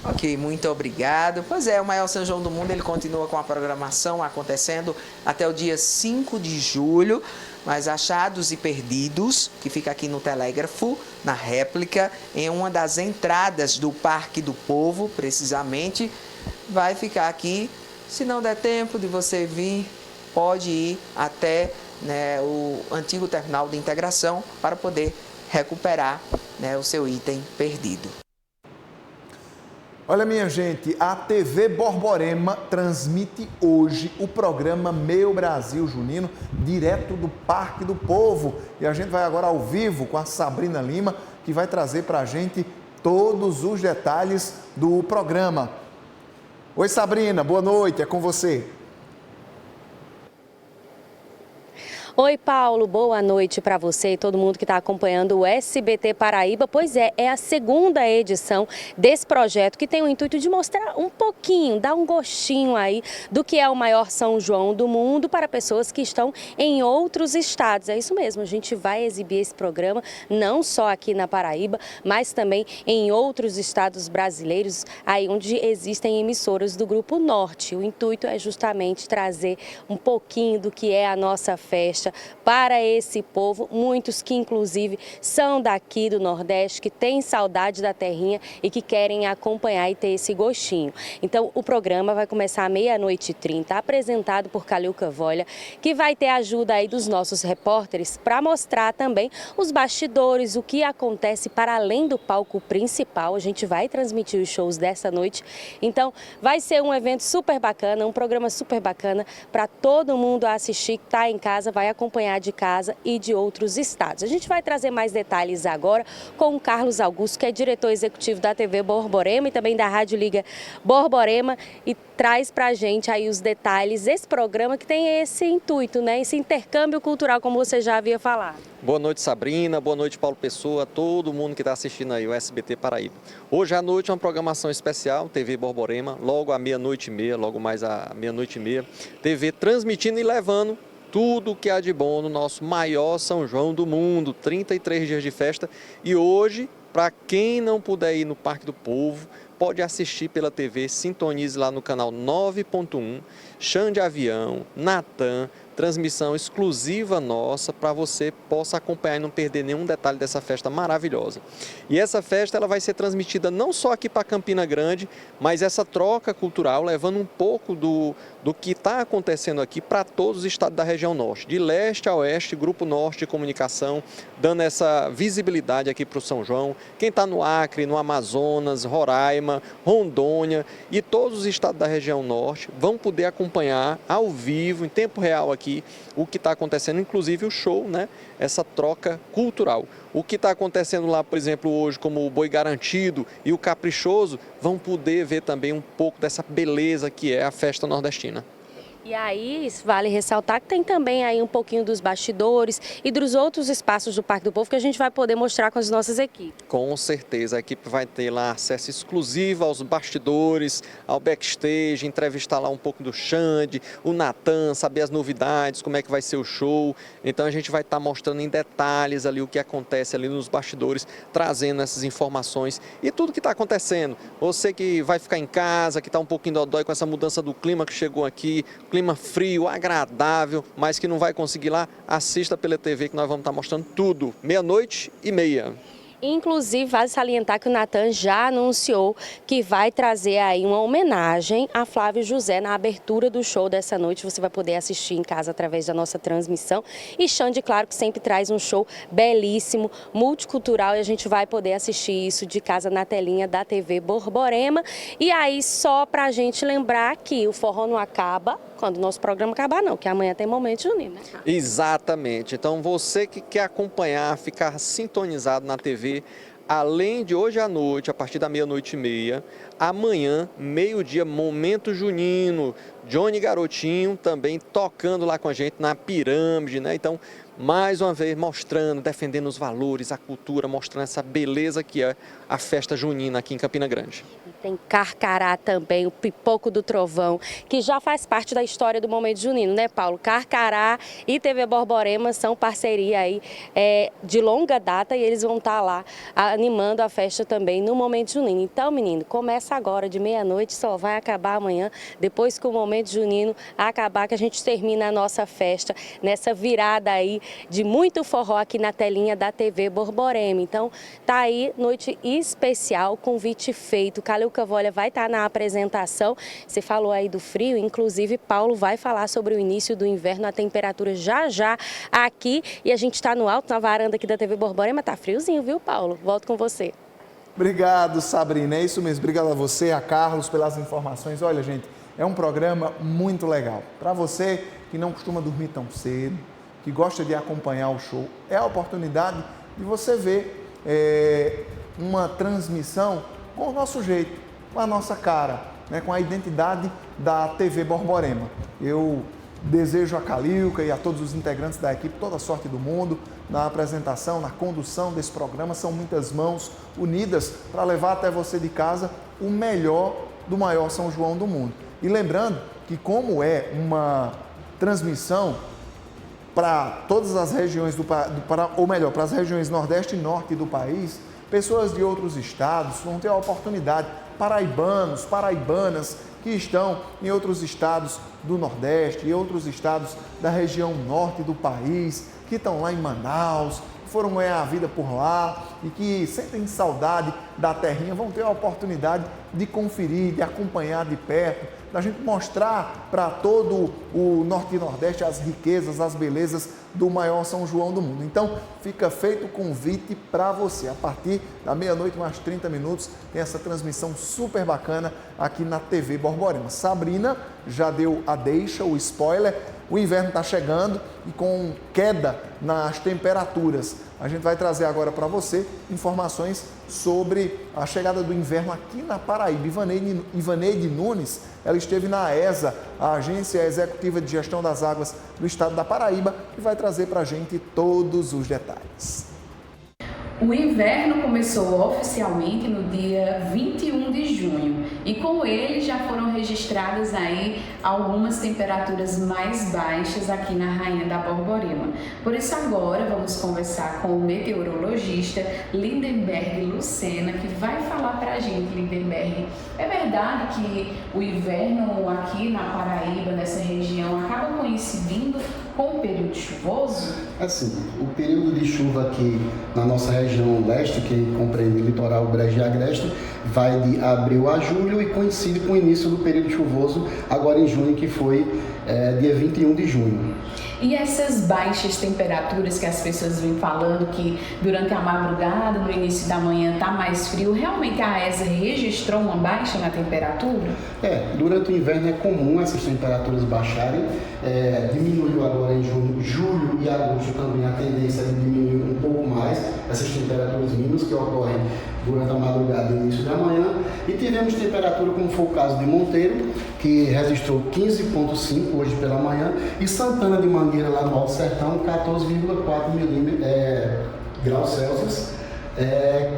Ok, muito obrigado. Pois é, o maior São João do mundo, ele continua com a programação acontecendo até o dia 5 de julho, mas Achados e Perdidos, que fica aqui no Telégrafo, na réplica, em uma das entradas do Parque do Povo, precisamente, vai ficar aqui. Se não der tempo de você vir, pode ir até, né, o antigo terminal de integração para poder recuperar, né, o seu item perdido. Olha, minha gente, a TV Borborema transmite hoje o programa Meu Brasil Junino, direto do Parque do Povo. E a gente vai agora ao vivo com a Sabrina Lima, que vai trazer para a gente todos os detalhes do programa. Oi, Sabrina, boa noite, é com você. Oi, Paulo, boa noite para você e todo mundo que está acompanhando o SBT Paraíba. Pois é a segunda edição desse projeto que tem o intuito de mostrar um pouquinho, dar um gostinho aí do que é o maior São João do mundo para pessoas que estão em outros estados. É isso mesmo, a gente vai exibir esse programa não só aqui na Paraíba, mas também em outros estados brasileiros, aí onde existem emissoras do Grupo Norte. O intuito é justamente trazer um pouquinho do que é a nossa festa para esse povo, muitos que inclusive são daqui do Nordeste, que têm saudade da terrinha e que querem acompanhar e ter esse gostinho. Então o programa vai começar à 00:30, apresentado por Calil Cavolha, que vai ter ajuda aí dos nossos repórteres para mostrar também os bastidores, o que acontece para além do palco principal. A gente vai transmitir os shows dessa noite, então vai ser um evento super bacana, um programa super bacana para todo mundo assistir, que está em casa, vai acompanhar de casa e de outros estados. A gente vai trazer mais detalhes agora com o Carlos Augusto, que é diretor executivo da TV Borborema e também da Rádio Liga Borborema, e traz pra gente aí os detalhes desse programa que tem esse intuito, né? Esse intercâmbio cultural, como você já havia falado. Boa noite, Sabrina. Boa noite, Paulo Pessoa, todo mundo que está assistindo aí o SBT Paraíba. Hoje à noite é uma programação especial, TV Borborema, logo à 00:30, logo mais à 00:30, TV transmitindo e levando tudo que há de bom no nosso maior São João do mundo, 33 dias de festa. E hoje, para quem não puder ir no Parque do Povo, pode assistir pela TV, sintonize lá no canal 9.1, Chão de Avião, Natan, transmissão exclusiva nossa para você possa acompanhar e não perder nenhum detalhe dessa festa maravilhosa. E essa festa ela vai ser transmitida não só aqui para Campina Grande, mas essa troca cultural levando um pouco do que está acontecendo aqui para todos os estados da região norte, de leste a oeste, Grupo Norte de Comunicação, dando essa visibilidade aqui para o São João. Quem está no Acre, no Amazonas, Roraima, Rondônia e todos os estados da região norte vão poder acompanhar ao vivo, em tempo real aqui, o que está acontecendo, inclusive o show, né? Essa troca cultural. O que está acontecendo lá, por exemplo, hoje, como o Boi Garantido e o Caprichoso, vão poder ver também um pouco dessa beleza que é a festa nordestina. E aí, vale ressaltar que tem também aí um pouquinho dos bastidores e dos outros espaços do Parque do Povo que a gente vai poder mostrar com as nossas equipes. Com certeza, a equipe vai ter lá acesso exclusivo aos bastidores, ao backstage, entrevistar lá um pouco do Xande, o Natan, saber as novidades, como é que vai ser o show. Então a gente vai estar mostrando em detalhes ali o que acontece ali nos bastidores, trazendo essas informações e tudo que está acontecendo. Você que vai ficar em casa, que está um pouquinho dodói com essa mudança do clima que chegou aqui, clima frio, agradável, mas que não vai conseguir lá, assista pela TV que nós vamos estar mostrando tudo, 00:30. Inclusive, vale salientar que o Natan já anunciou que vai trazer aí uma homenagem a Flávio José na abertura do show dessa noite. Você vai poder assistir em casa através da nossa transmissão. E Xande, claro, que sempre traz um show belíssimo, multicultural, e a gente vai poder assistir isso de casa na telinha da TV Borborema. E aí, só pra gente lembrar que o forró não acaba quando o nosso programa acabar, não, que amanhã tem Momento Junino, né? Exatamente. Então, você que quer acompanhar, ficar sintonizado na TV, além de hoje à noite, a partir da 00:30, amanhã, 12:00, Momento Junino, Johnny Garotinho também tocando lá com a gente na Pirâmide, né? Então, mais uma vez mostrando, defendendo os valores, a cultura, mostrando essa beleza que é a festa junina aqui em Campina Grande. Tem Carcará também, o Pipoco do Trovão, que já faz parte da história do Momento Junino, né, Paulo? Carcará e TV Borborema são parceria aí de longa data e eles vão estar lá animando a festa também no Momento Junino. Então, menino, começa agora de 00:00, só vai acabar amanhã, depois que o Momento Junino acabar, que a gente termina a nossa festa nessa virada aí de muito forró aqui na telinha da TV Borborema. Então, tá aí, noite especial, convite feito. Calil Cavolha vai estar na apresentação. Você falou aí do frio, inclusive Paulo vai falar sobre o início do inverno, a temperatura já aqui, e a gente está no alto, na varanda aqui da TV Borborema, tá friozinho, viu, Paulo? Volto com você. Obrigado, Sabrina, é isso mesmo. Obrigado a você, a Carlos, pelas informações. Olha, gente, é um programa muito legal. Para você que não costuma dormir tão cedo, que gosta de acompanhar o show, é a oportunidade de você ver uma transmissão com o nosso jeito, com a nossa cara, né, com a identidade da TV Borborema. Eu desejo a Calilca e a todos os integrantes da equipe toda a sorte do mundo na apresentação, na condução desse programa. São muitas mãos unidas para levar até você de casa o melhor do maior São João do mundo. E lembrando que, como é uma transmissão para todas as regiões para as regiões Nordeste e Norte do país, pessoas de outros estados vão ter a oportunidade, paraibanos, paraibanas que estão em outros estados do Nordeste e outros estados da região Norte do país, que estão lá em Manaus, foram ganhar a vida por lá e que sentem saudade da terrinha, vão ter a oportunidade de conferir, de acompanhar de perto, da gente mostrar para todo o Norte e Nordeste as riquezas, as belezas do maior São João do mundo. Então, fica feito o convite para você. A partir da meia-noite, mais 30 minutos, tem essa transmissão super bacana aqui na TV Borborema. Sabrina já deu a deixa, o spoiler. O inverno está chegando e com queda nas temperaturas. A gente vai trazer agora para você informações sobre a chegada do inverno aqui na Paraíba. Ivaneide Nunes, ela esteve na AESA, a Agência Executiva de Gestão das Águas do Estado da Paraíba, e vai trazer para a gente todos os detalhes. O inverno começou oficialmente no dia 21 de junho e com ele já foram registradas aí algumas temperaturas mais baixas aqui na Rainha da Borborema. Por isso agora vamos conversar com o meteorologista Lindenberg Lucena, que vai falar pra gente. Lindenberg, é verdade que o inverno aqui na Paraíba, nessa região, acaba coincidindo com o período chuvoso? Assim, o período de chuva aqui na nossa região leste, que compreende o litoral Brejo e Agreste, vai de abril a julho e coincide com o início do período chuvoso, agora em junho, que foi dia 21 de junho. E essas baixas temperaturas que as pessoas vêm falando, que durante a madrugada, no início da manhã, está mais frio, realmente a AESA registrou uma baixa na temperatura? Durante o inverno é comum essas temperaturas baixarem, diminuiu agora em julho e agosto também a tendência é diminuir um pouco mais essas temperaturas mínimas que ocorrem durante a madrugada e início da manhã, e tivemos temperatura, como foi o caso de Monteiro, que registrou 15,5 hoje pela manhã, e Santana de Mangueira, lá no Alto Sertão, 14,4 graus Celsius,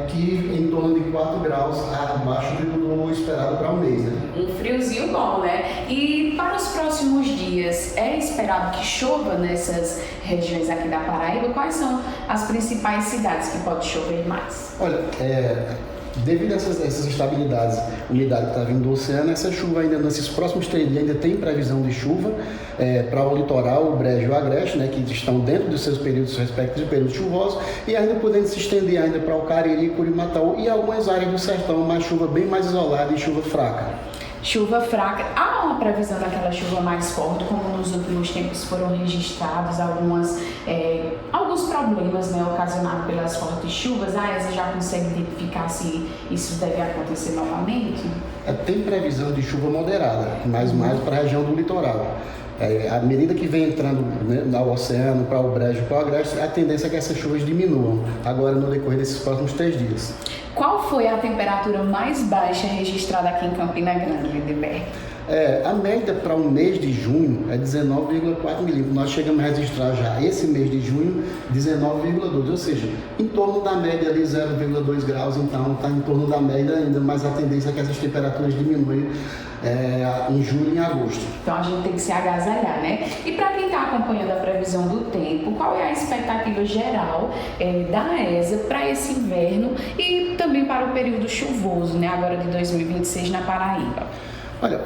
que em torno de 4 graus abaixo do esperado para o mês. Né? Um friozinho bom, né? E para os próximos dias, é esperado que chova nessas regiões aqui da Paraíba? Quais são as principais cidades que pode chover mais? Olha, devido a essas instabilidades, umidade que está vindo do oceano, essa chuva ainda nesses próximos 3 dias ainda tem previsão de chuva para o litoral, o Brejo e o Agreste, né, que estão dentro dos seus períodos respectivos de períodos chuvosos, e ainda podendo se estender ainda para o Cariri, Curimataú e algumas áreas do sertão, mas chuva bem mais isolada e chuva fraca. Chuva fraca. Há uma previsão daquela chuva mais forte, como nos últimos tempos foram registrados alguns problemas, né, ocasionados pelas fortes chuvas. A AESA já consegue identificar se isso deve acontecer novamente? Tem previsão de chuva moderada, mas mais para a região do litoral. À medida que vem entrando, né, no oceano, para o Brejo e para o Agreste, a tendência é que essas chuvas diminuam agora no decorrer desses próximos 3 dias. Qual foi a temperatura mais baixa registrada aqui em Campina Grande, Lindenberg? A média para o mês de junho é 19,4 milímetros. Nós chegamos a registrar já esse mês de junho 19,2, ou seja, em torno da média ali 0,2 graus, então está em torno da média ainda, mas a tendência é que essas temperaturas diminuem em julho e em agosto. Então a gente tem que se agasalhar, né? E para quem está acompanhando a previsão do tempo, qual é a expectativa geral da AESA para esse inverno e também para o período chuvoso, né, agora de 2026 na Paraíba? Olha,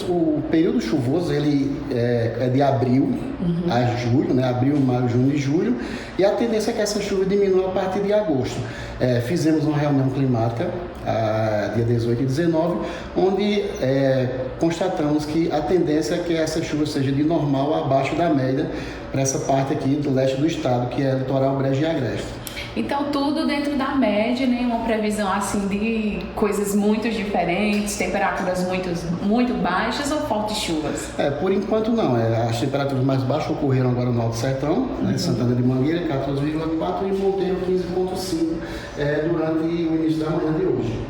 o período chuvoso ele é de abril a julho, né? Abril, maio, junho e julho, e a tendência é que essa chuva diminua a partir de agosto. Fizemos uma reunião climática, dia 18 e 19, onde constatamos que a tendência é que essa chuva seja de normal a abaixo da média para essa parte aqui do leste do estado, que é o litoral Brejo e Agreste. Então tudo dentro da média, nenhuma previsão assim de coisas muito diferentes, temperaturas muito baixas ou fortes chuvas? Por enquanto não. As temperaturas mais baixas ocorreram agora no Alto Sertão, né, Santana de Mangueira, 14,4 e Monteiro, 15,5 durante o início da manhã de hoje.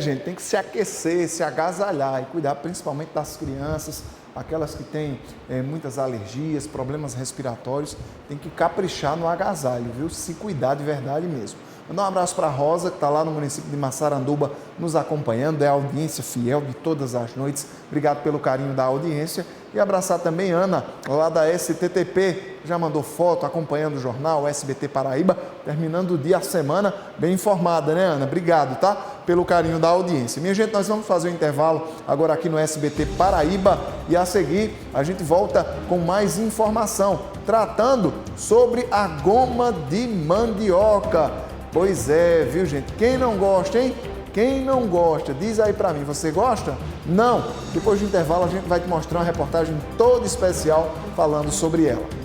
Gente, tem que se aquecer, se agasalhar e cuidar principalmente das crianças, aquelas que têm muitas alergias, problemas respiratórios, tem que caprichar no agasalho, viu? Se cuidar de verdade mesmo. Mandar um abraço para a Rosa, que está lá no município de Massaranduba, nos acompanhando, é a audiência fiel de todas as noites. Obrigado pelo carinho da audiência. E abraçar também Ana, lá da STTP, já mandou foto, acompanhando o jornal SBT Paraíba, terminando o dia, a semana, bem informada, né, Ana? Obrigado, tá? Pelo carinho da audiência. Minha gente, nós vamos fazer um intervalo agora aqui no SBT Paraíba e a seguir a gente volta com mais informação, tratando sobre a goma de mandioca. Pois é, viu, gente? Quem não gosta, hein? Quem não gosta, diz aí pra mim, você gosta? Não? Depois do intervalo a gente vai te mostrar uma reportagem toda especial falando sobre ela.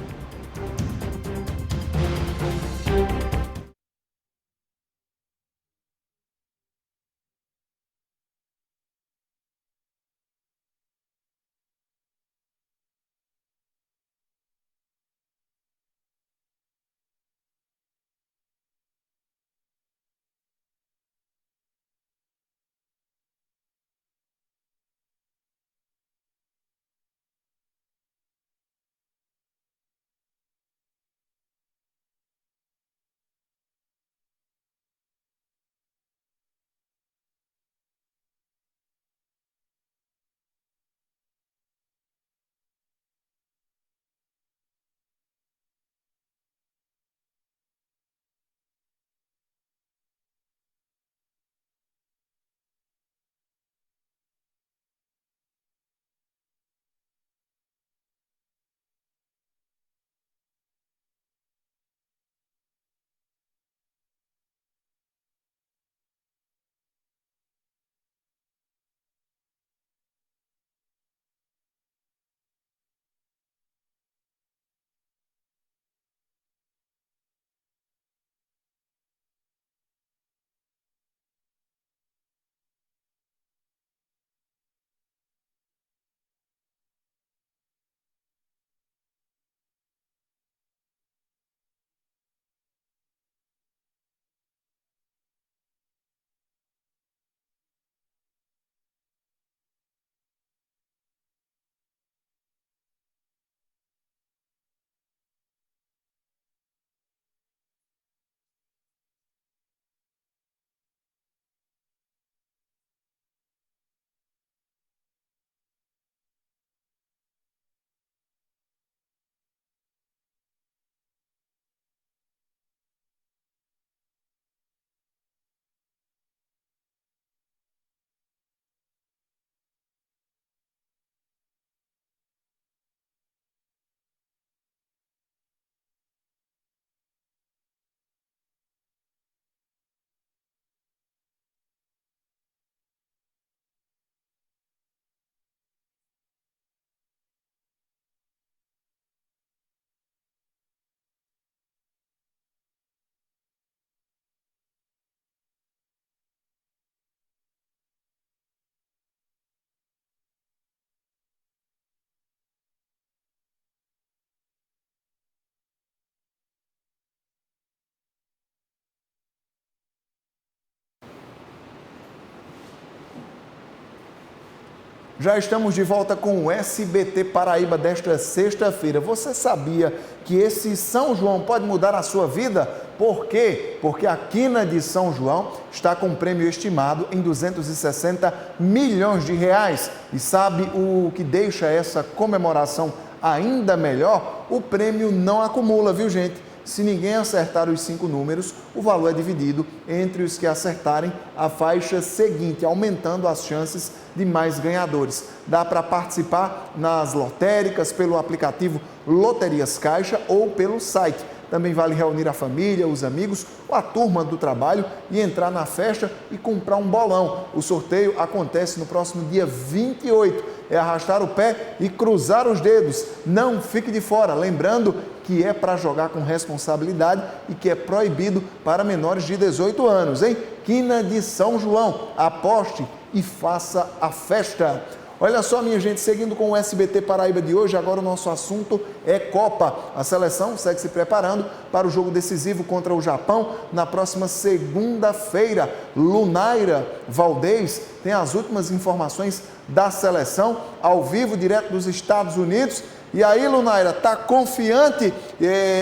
Já estamos de volta com o SBT Paraíba desta sexta-feira. Você sabia que esse São João pode mudar a sua vida? Por quê? Porque a Quina de São João está com um prêmio estimado em 260 milhões de reais. E sabe o que deixa essa comemoração ainda melhor? O prêmio não acumula, viu, gente? Se ninguém acertar os 5 números, o valor é dividido entre os que acertarem a faixa seguinte, aumentando as chances de mais ganhadores. Dá para participar nas lotéricas, pelo aplicativo Loterias Caixa ou pelo site Também vale reunir a família, os amigos ou a turma do trabalho e entrar na festa e comprar um bolão. O sorteio acontece no próximo dia 28. É arrastar o pé e cruzar os dedos. Não fique de fora. Lembrando que é para jogar com responsabilidade e que é proibido para menores de 18 anos, hein? Quina de São João, aposte e faça a festa. Olha só, minha gente, seguindo com o SBT Paraíba de hoje, agora o nosso assunto é Copa. A seleção segue se preparando para o jogo decisivo contra o Japão na próxima segunda-feira. Lunaira Valdez tem as últimas informações da seleção, ao vivo, direto dos Estados Unidos. E aí, Lunaira, está confiante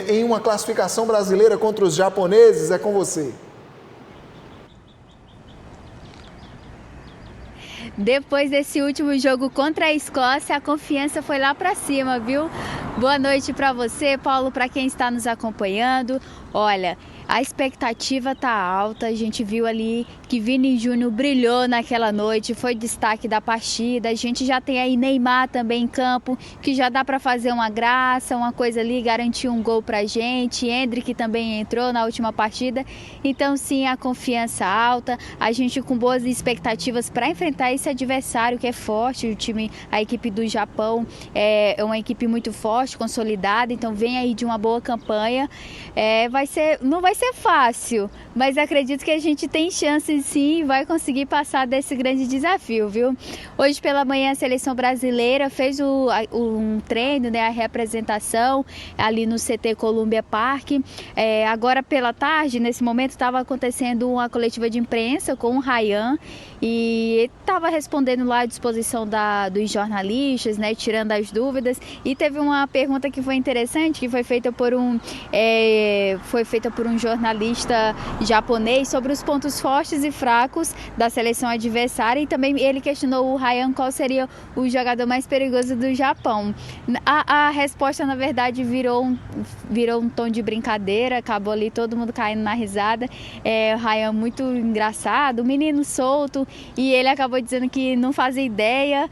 em uma classificação brasileira contra os japoneses? É com você. Depois desse último jogo contra a Escócia, a confiança foi lá para cima, viu? Boa noite para você, Paulo, para quem está nos acompanhando. Olha, a expectativa tá alta, a gente viu ali que Vini Júnior brilhou naquela noite, foi destaque da partida. A gente já tem aí Neymar também em campo, que já dá para fazer uma graça, uma coisa ali, garantir um gol pra gente. Endrick também entrou na última partida. Então sim, a confiança alta, a gente com boas expectativas para enfrentar esse adversário que é forte. O time, a equipe do Japão é uma equipe muito forte, consolidada, então vem aí de uma boa campanha. Não vai ser fácil, mas acredito que a gente tem chance sim e vai conseguir passar desse grande desafio, viu? Hoje pela manhã a seleção brasileira fez um treino, né, a representação ali no CT Columbia Park. Agora pela tarde, nesse momento, estava acontecendo uma coletiva de imprensa com o Ryan e estava respondendo lá à disposição dos jornalistas, né, tirando as dúvidas, e teve uma pergunta que foi interessante, que foi feita por um jornalista japonês sobre os pontos fortes e fracos da seleção adversária, e também ele questionou o Ryan qual seria o jogador mais perigoso do Japão. A resposta, na verdade, virou um tom de brincadeira, acabou ali todo mundo caindo na risada. O Ryan muito engraçado, um menino solto, e ele acabou dizendo que não fazia ideia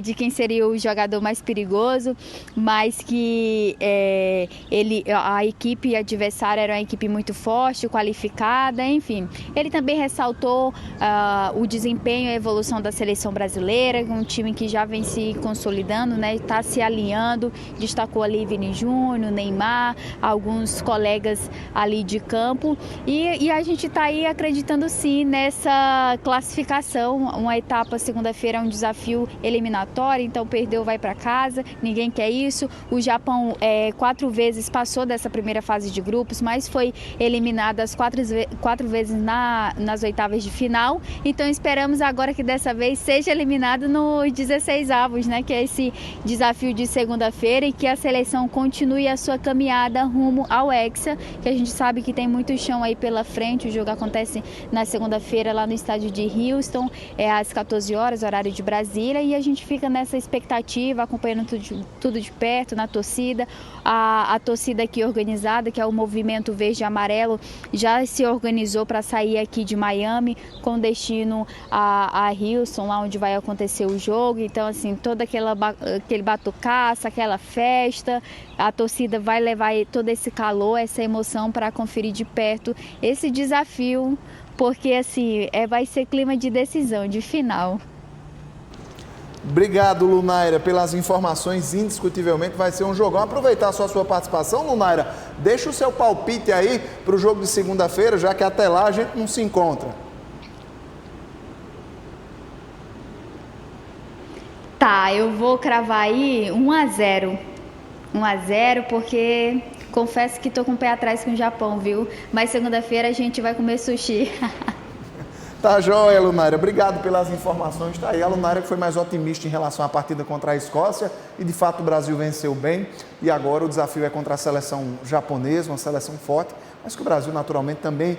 de quem seria o jogador mais perigoso, mas que a equipe adversária era uma equipe muito forte, qualificada, enfim. Ele também ressaltou o desempenho e a evolução da seleção brasileira, um time que já vem se consolidando, né? Está se alinhando, destacou ali Vini Júnior, Neymar, alguns colegas ali de campo, e a gente está aí acreditando sim nessa classificação. Uma etapa segunda-feira é um desafio eliminatório, então perdeu, vai para casa, ninguém quer isso. O Japão 4 vezes passou dessa primeira fase de grupos, mas foi eliminado as 4 vezes nas oitavas de final, então esperamos agora que dessa vez seja eliminado nos 16avos, né, que é esse desafio de segunda-feira, e que a seleção continue a sua caminhada rumo ao Hexa, que a gente sabe que tem muito chão aí pela frente. O jogo acontece na segunda-feira lá no estádio de Houston, às 14 horas, horário de Brasília, e a gente fica nessa expectativa, acompanhando tudo de perto, na torcida. A torcida aqui organizada, que é o Movimento Verde e Amarelo, já se organizou para sair aqui de Miami com destino a Houston, lá onde vai acontecer o jogo. Então, assim, todo aquele batucaço, aquela festa, a torcida vai levar todo esse calor, essa emoção para conferir de perto esse desafio, porque assim, vai ser clima de decisão, de final. Obrigado, Lunaira, pelas informações. Indiscutivelmente vai ser um jogão. Aproveitar só a sua participação, Lunaira, deixa o seu palpite aí para o jogo de segunda-feira, já que até lá a gente não se encontra. Tá, eu vou cravar aí 1-0. 1-0, porque confesso que tô com o pé atrás com o Japão, viu? Mas segunda-feira a gente vai comer sushi. Tá joia, Lunaira. Obrigado pelas informações. Tá aí a Lunaira, que foi mais otimista em relação à partida contra a Escócia, e de fato o Brasil venceu bem, e agora o desafio é contra a seleção japonesa, uma seleção forte, mas que o Brasil naturalmente também,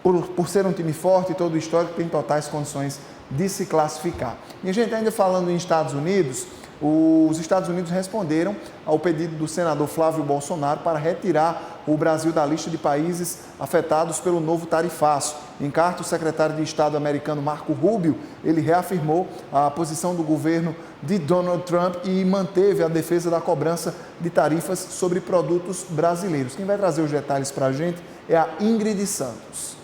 por ser um time forte e todo o histórico, tem totais condições de se classificar. Minha gente, ainda falando em Estados Unidos, os Estados Unidos responderam ao pedido do senador Flávio Bolsonaro para retirar o Brasil da lista de países afetados pelo novo tarifaço. Em carta, o secretário de Estado americano Marco Rubio, ele reafirmou a posição do governo de Donald Trump e manteve a defesa da cobrança de tarifas sobre produtos brasileiros. Quem vai trazer os detalhes para a gente é a Ingrid Santos.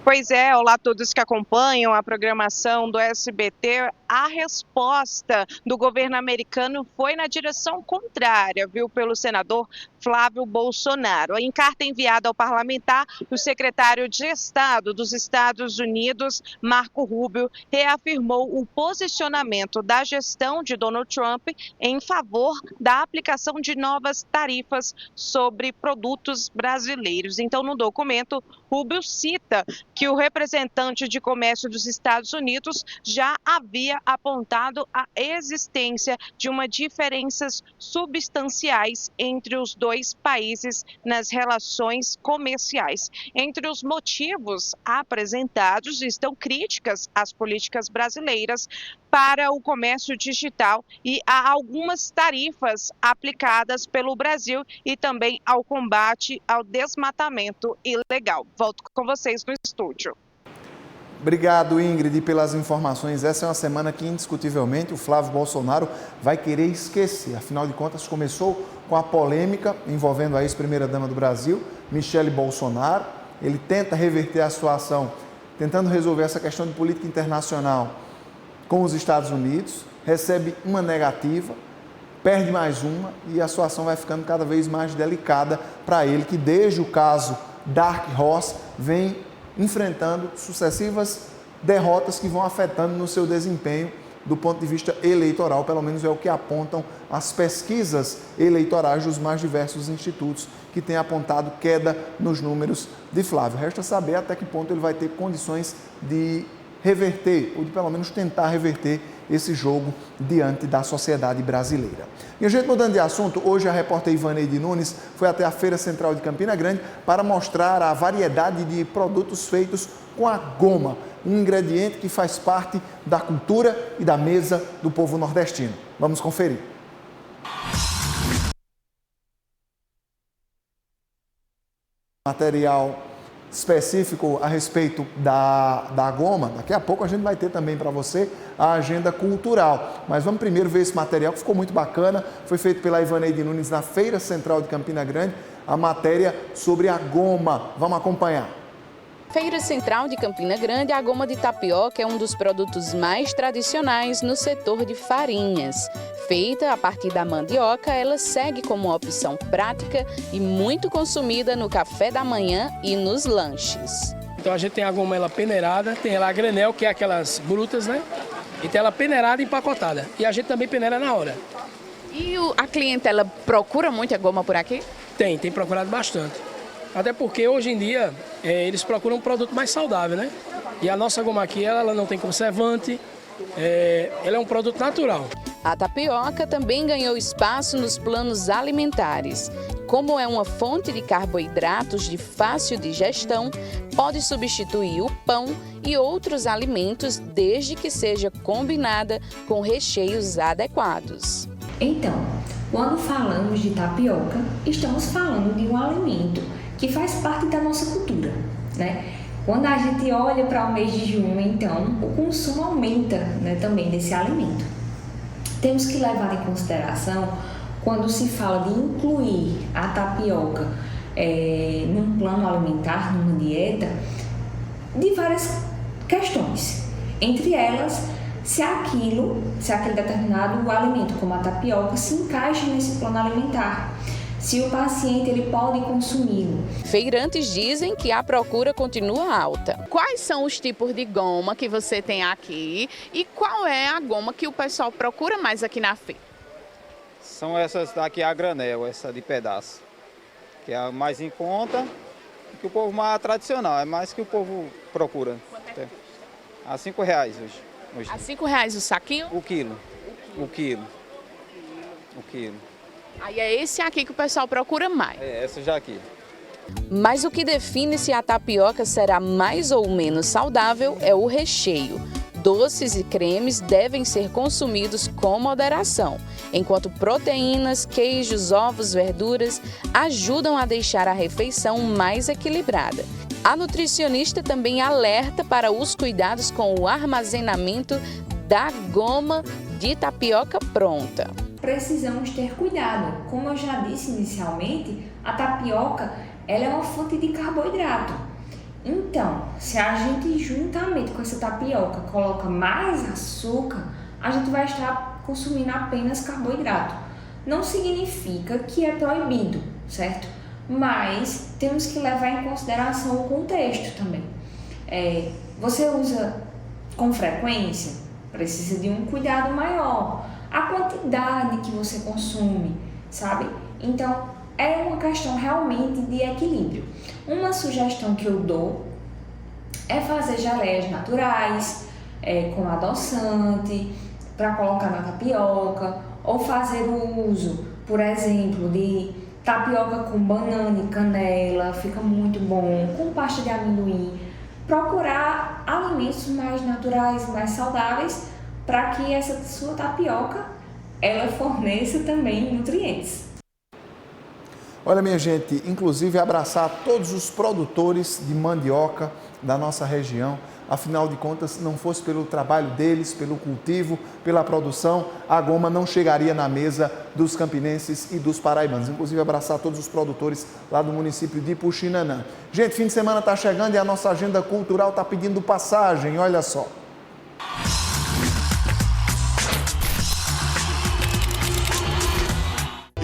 Pois é, olá a todos que acompanham a programação do SBT. A resposta do governo americano foi na direção contrária, viu, pelo senador Flávio Bolsonaro. Em carta enviada ao parlamentar, o secretário de Estado dos Estados Unidos, Marco Rubio, reafirmou o posicionamento da gestão de Donald Trump em favor da aplicação de novas tarifas sobre produtos brasileiros. Então, no documento, Rubio cita que o representante de comércio dos Estados Unidos já havia apontado a existência de diferenças substanciais entre os dois países nas relações comerciais. Entre os motivos apresentados estão críticas às políticas brasileiras para o comércio digital e a algumas tarifas aplicadas pelo Brasil e também ao combate ao desmatamento ilegal. Volto com vocês no estúdio. Obrigado, Ingrid, pelas informações. Essa é uma semana que, indiscutivelmente, o Flávio Bolsonaro vai querer esquecer. Afinal de contas, começou com a polêmica envolvendo a ex-primeira-dama do Brasil, Michele Bolsonaro. Ele tenta reverter a situação, tentando resolver essa questão de política internacional com os Estados Unidos, recebe uma negativa, perde mais uma e a situação vai ficando cada vez mais delicada para ele, que desde o caso Dark Horse vem enfrentando sucessivas derrotas que vão afetando no seu desempenho do ponto de vista eleitoral, pelo menos é o que apontam as pesquisas eleitorais dos mais diversos institutos que têm apontado queda nos números de Flávio. Resta saber até que ponto ele vai ter condições de reverter, ou de pelo menos tentar reverter esse jogo diante da sociedade brasileira. E a gente mudando de assunto, hoje a repórter Ivaneide Nunes foi até a Feira Central de Campina Grande para mostrar a variedade de produtos feitos com a goma, um ingrediente que faz parte da cultura e da mesa do povo nordestino. Vamos conferir. Material específico a respeito da goma. Daqui a pouco a gente vai ter também para você a agenda cultural. Mas vamos primeiro ver esse material que ficou muito bacana. Foi feito pela Ivaneide Nunes na Feira Central de Campina Grande, a matéria sobre a goma. Vamos acompanhar. Feira Central de Campina Grande, a goma de tapioca é um dos produtos mais tradicionais no setor de farinhas. Feita a partir da mandioca, ela segue como uma opção prática e muito consumida no café da manhã e nos lanches. Então a gente tem a goma ela peneirada, tem ela a granel, que é aquelas brutas, né? E tem ela peneirada e empacotada. E a gente também peneira na hora. E a clientela procura muito a goma por aqui? Tem procurado bastante. Até porque hoje em dia eles procuram um produto mais saudável, né? E a nossa goma aqui ela não tem conservante, ela é um produto natural. A tapioca também ganhou espaço nos planos alimentares. Como é uma fonte de carboidratos de fácil digestão, pode substituir o pão e outros alimentos desde que seja combinada com recheios adequados. Então, quando falamos de tapioca, estamos falando de um alimento que faz parte da nossa cultura, né? Quando a gente olha para o mês de junho, então, o consumo aumenta, né, também desse alimento. Temos que levar em consideração, quando se fala de incluir a tapioca num plano alimentar, numa dieta, de várias questões. Entre elas, se aquele determinado alimento, como a tapioca, se encaixa nesse plano alimentar. Se o paciente ele pode consumi-lo. Feirantes dizem que a procura continua alta. Quais são os tipos de goma que você tem aqui e qual é a goma que o pessoal procura mais aqui na feira? São essas daqui a granel, essa de pedaço, que é a mais em conta, que o povo mais tradicional, é mais que o povo procura. A R$5 hoje. A R$5 o saquinho? O quilo. Aí é esse aqui que o pessoal procura mais. É, essa já aqui. Mas o que define se a tapioca será mais ou menos saudável é o recheio. Doces e cremes devem ser consumidos com moderação, enquanto proteínas, queijos, ovos, verduras ajudam a deixar a refeição mais equilibrada. A nutricionista também alerta para os cuidados com o armazenamento da goma de tapioca pronta. Precisamos ter cuidado. Como eu já disse inicialmente, a tapioca ela é uma fonte de carboidrato. Então, se a gente juntamente com essa tapioca coloca mais açúcar, a gente vai estar consumindo apenas carboidrato. Não significa que é proibido, certo? Mas temos que levar em consideração o contexto também. Você usa com frequência, precisa de um cuidado maior. A quantidade que você consome, sabe? Então, é uma questão realmente de equilíbrio. Uma sugestão que eu dou é fazer geleias naturais, com adoçante, para colocar na tapioca, ou fazer o uso, por exemplo, de tapioca com banana e canela, fica muito bom, com pasta de amendoim. Procurar alimentos mais naturais, mais saudáveis, para que essa sua tapioca ela forneça também nutrientes. Olha, minha gente, inclusive abraçar todos os produtores de mandioca da nossa região. Afinal de contas, se não fosse pelo trabalho deles, pelo cultivo, pela produção, a goma não chegaria na mesa dos campinenses e dos paraibanos. Inclusive, abraçar todos os produtores lá do município de Puxinanã. Gente, fim de semana está chegando e a nossa agenda cultural está pedindo passagem, olha só.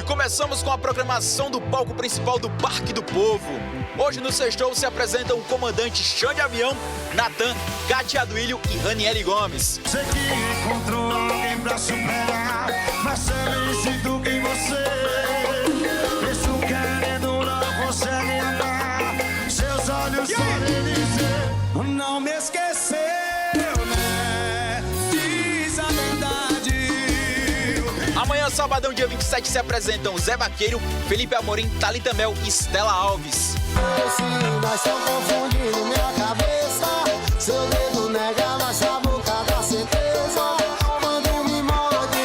Começamos com a programação do palco principal do Parque do Povo. Hoje no Sextou se apresentam o comandante Xande Avião, Natan, Cátia Aduílio e Raniele Gomes. Você que encontrou alguém pra superar, mas feliz do que você. Mesmo querendo, não consegue andar. Seus olhos podem dizer, não me esqueceu, né? Diz a verdade. Amanhã, sabadão, dia 27, se apresentam Zé Vaqueiro, Felipe Amorim, Thalita Mel e Stella Alves. Esse nós estamos confundindo minha cabeça. Seu dedo nega, mas a boca dá certeza. Quando me morde,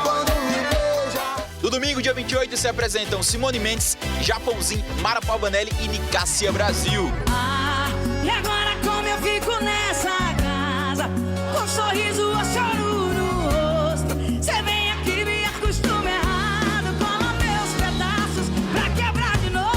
quando me beija. No domingo, dia 28, se apresentam Simone Mendes, Japãozinho, Mara Palbanelli e Nicássia Brasil. E agora como eu fico nessa casa, com sorriso ou choro no rosto. Você vem aqui, me acostuma errado, cola meus pedaços pra quebrar de novo.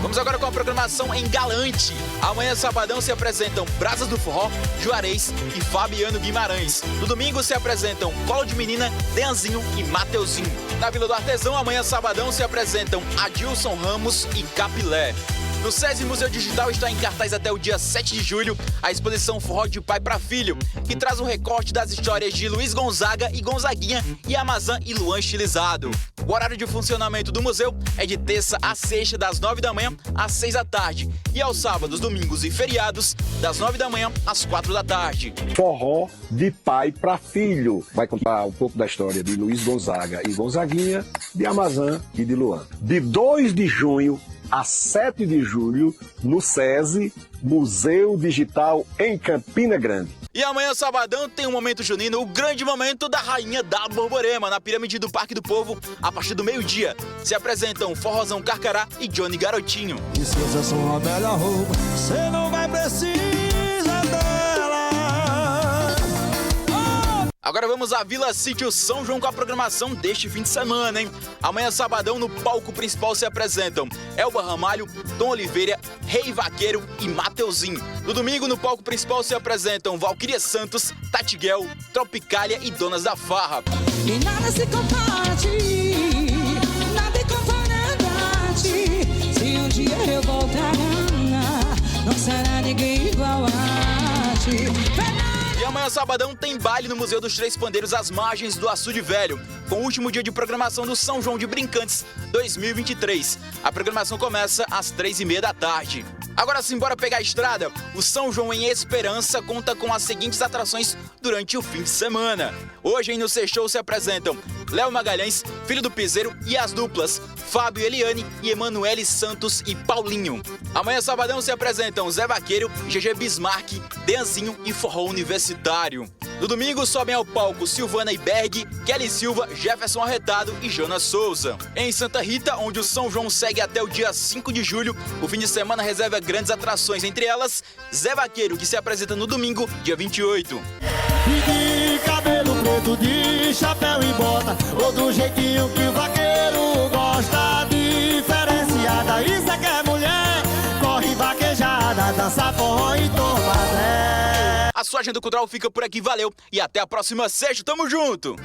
Vamos agora com a programação em Galante. Amanhã, sabadão, se apresentam Brasas do Forró, Juarez e Fabiano Guimarães. No domingo, se apresentam Colo de Menina, Deanzinho e Mateuzinho. Na Vila do Artesão, amanhã, sabadão, se apresentam Adilson Ramos e Capilé. No SESI Museu Digital está em cartaz até o dia 7 de julho a exposição Forró de Pai para Filho, que traz um recorte das histórias de Luiz Gonzaga e Gonzaguinha e Amazã e Luan estilizado. O horário de funcionamento do museu é de terça a sexta, das 9 da manhã às 6 da tarde, e aos sábados, domingos e feriados, das 9 da manhã às 4 da tarde. Forró de Pai para Filho. Vai contar um pouco da história de Luiz Gonzaga e Gonzaguinha, de Amazã e de Luan. De 2 de junho a 7 de julho, no SESI, Museu Digital em Campina Grande. E amanhã, sabadão, tem um momento junino, o grande momento da Rainha da Borborema, na pirâmide do Parque do Povo, a partir do meio-dia. Se apresentam Forrozão Carcará e Johnny Garotinho. E se usa sua melhor roupa, você não vai precisar dela. Agora vamos à Vila Sítio São João com a programação deste fim de semana, hein? Amanhã, sabadão, no palco principal se apresentam Elba Ramalho, Tom Oliveira, Rei Vaqueiro e Mateuzinho. No domingo, no palco principal se apresentam Valquíria Santos, Tatiguel, Tropicália e Donas da Farra. E nada se compara a ti, nada compara a ti. Se um dia eu voltar, não será ninguém igual a ti. E amanhã, sabadão, tem baile no Museu dos Três Pandeiros às margens do Açude Velho, com o último dia de programação do São João de Brincantes 2023. A programação começa às 3h30 da tarde. Agora sim, bora pegar a estrada. O São João em Esperança conta com as seguintes atrações durante o fim de semana. Hoje no C-Show se apresentam Léo Magalhães, Filho do Piseiro, e as duplas Fábio e Eliane e Emanuele Santos e Paulinho. Amanhã, sabadão, se apresentam Zé Vaqueiro, GG Bismarck, Deanzinho e Forró Universitário. No domingo, sobem ao palco Silvana Iberg, Kelly Silva, Jefferson Arretado e Jonas Souza. Em Santa Rita, onde o São João segue até o dia 5 de julho, o fim de semana reserva grandes atrações, entre elas Zé Vaqueiro, que se apresenta no domingo, dia 28. E de cabelo preto, de chapéu e bota, ou do jeitinho que o vaqueiro gosta, diferenciada. Isso é que é mulher, corre vaquejada, dança forró e tomadré. A sua agenda cultural fica por aqui, valeu e até a próxima sexta, tamo junto!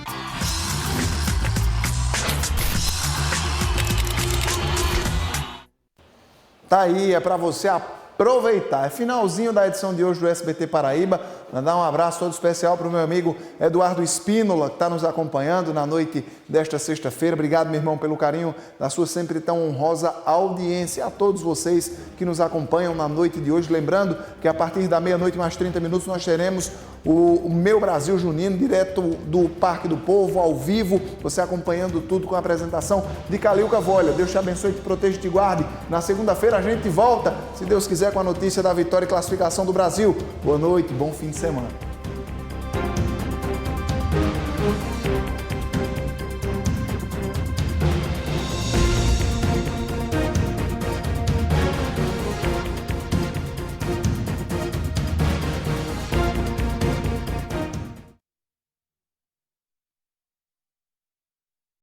Tá aí, é para você aproveitar. É finalzinho da edição de hoje do SBT Paraíba. Mandar um abraço todo especial para o meu amigo Eduardo Espínola, que está nos acompanhando na noite desta sexta-feira. Obrigado, meu irmão, pelo carinho da sua sempre tão honrosa audiência. A todos vocês que nos acompanham na noite de hoje. Lembrando que a partir da meia-noite mais 30 minutos nós teremos o Meu Brasil Junino, direto do Parque do Povo, ao vivo. Você acompanhando tudo com a apresentação de Calil Cavolha. Deus te abençoe, te proteja e te guarde. Na segunda-feira a gente volta, se Deus quiser, com a notícia da vitória e classificação do Brasil. Boa noite, bom fim de semana.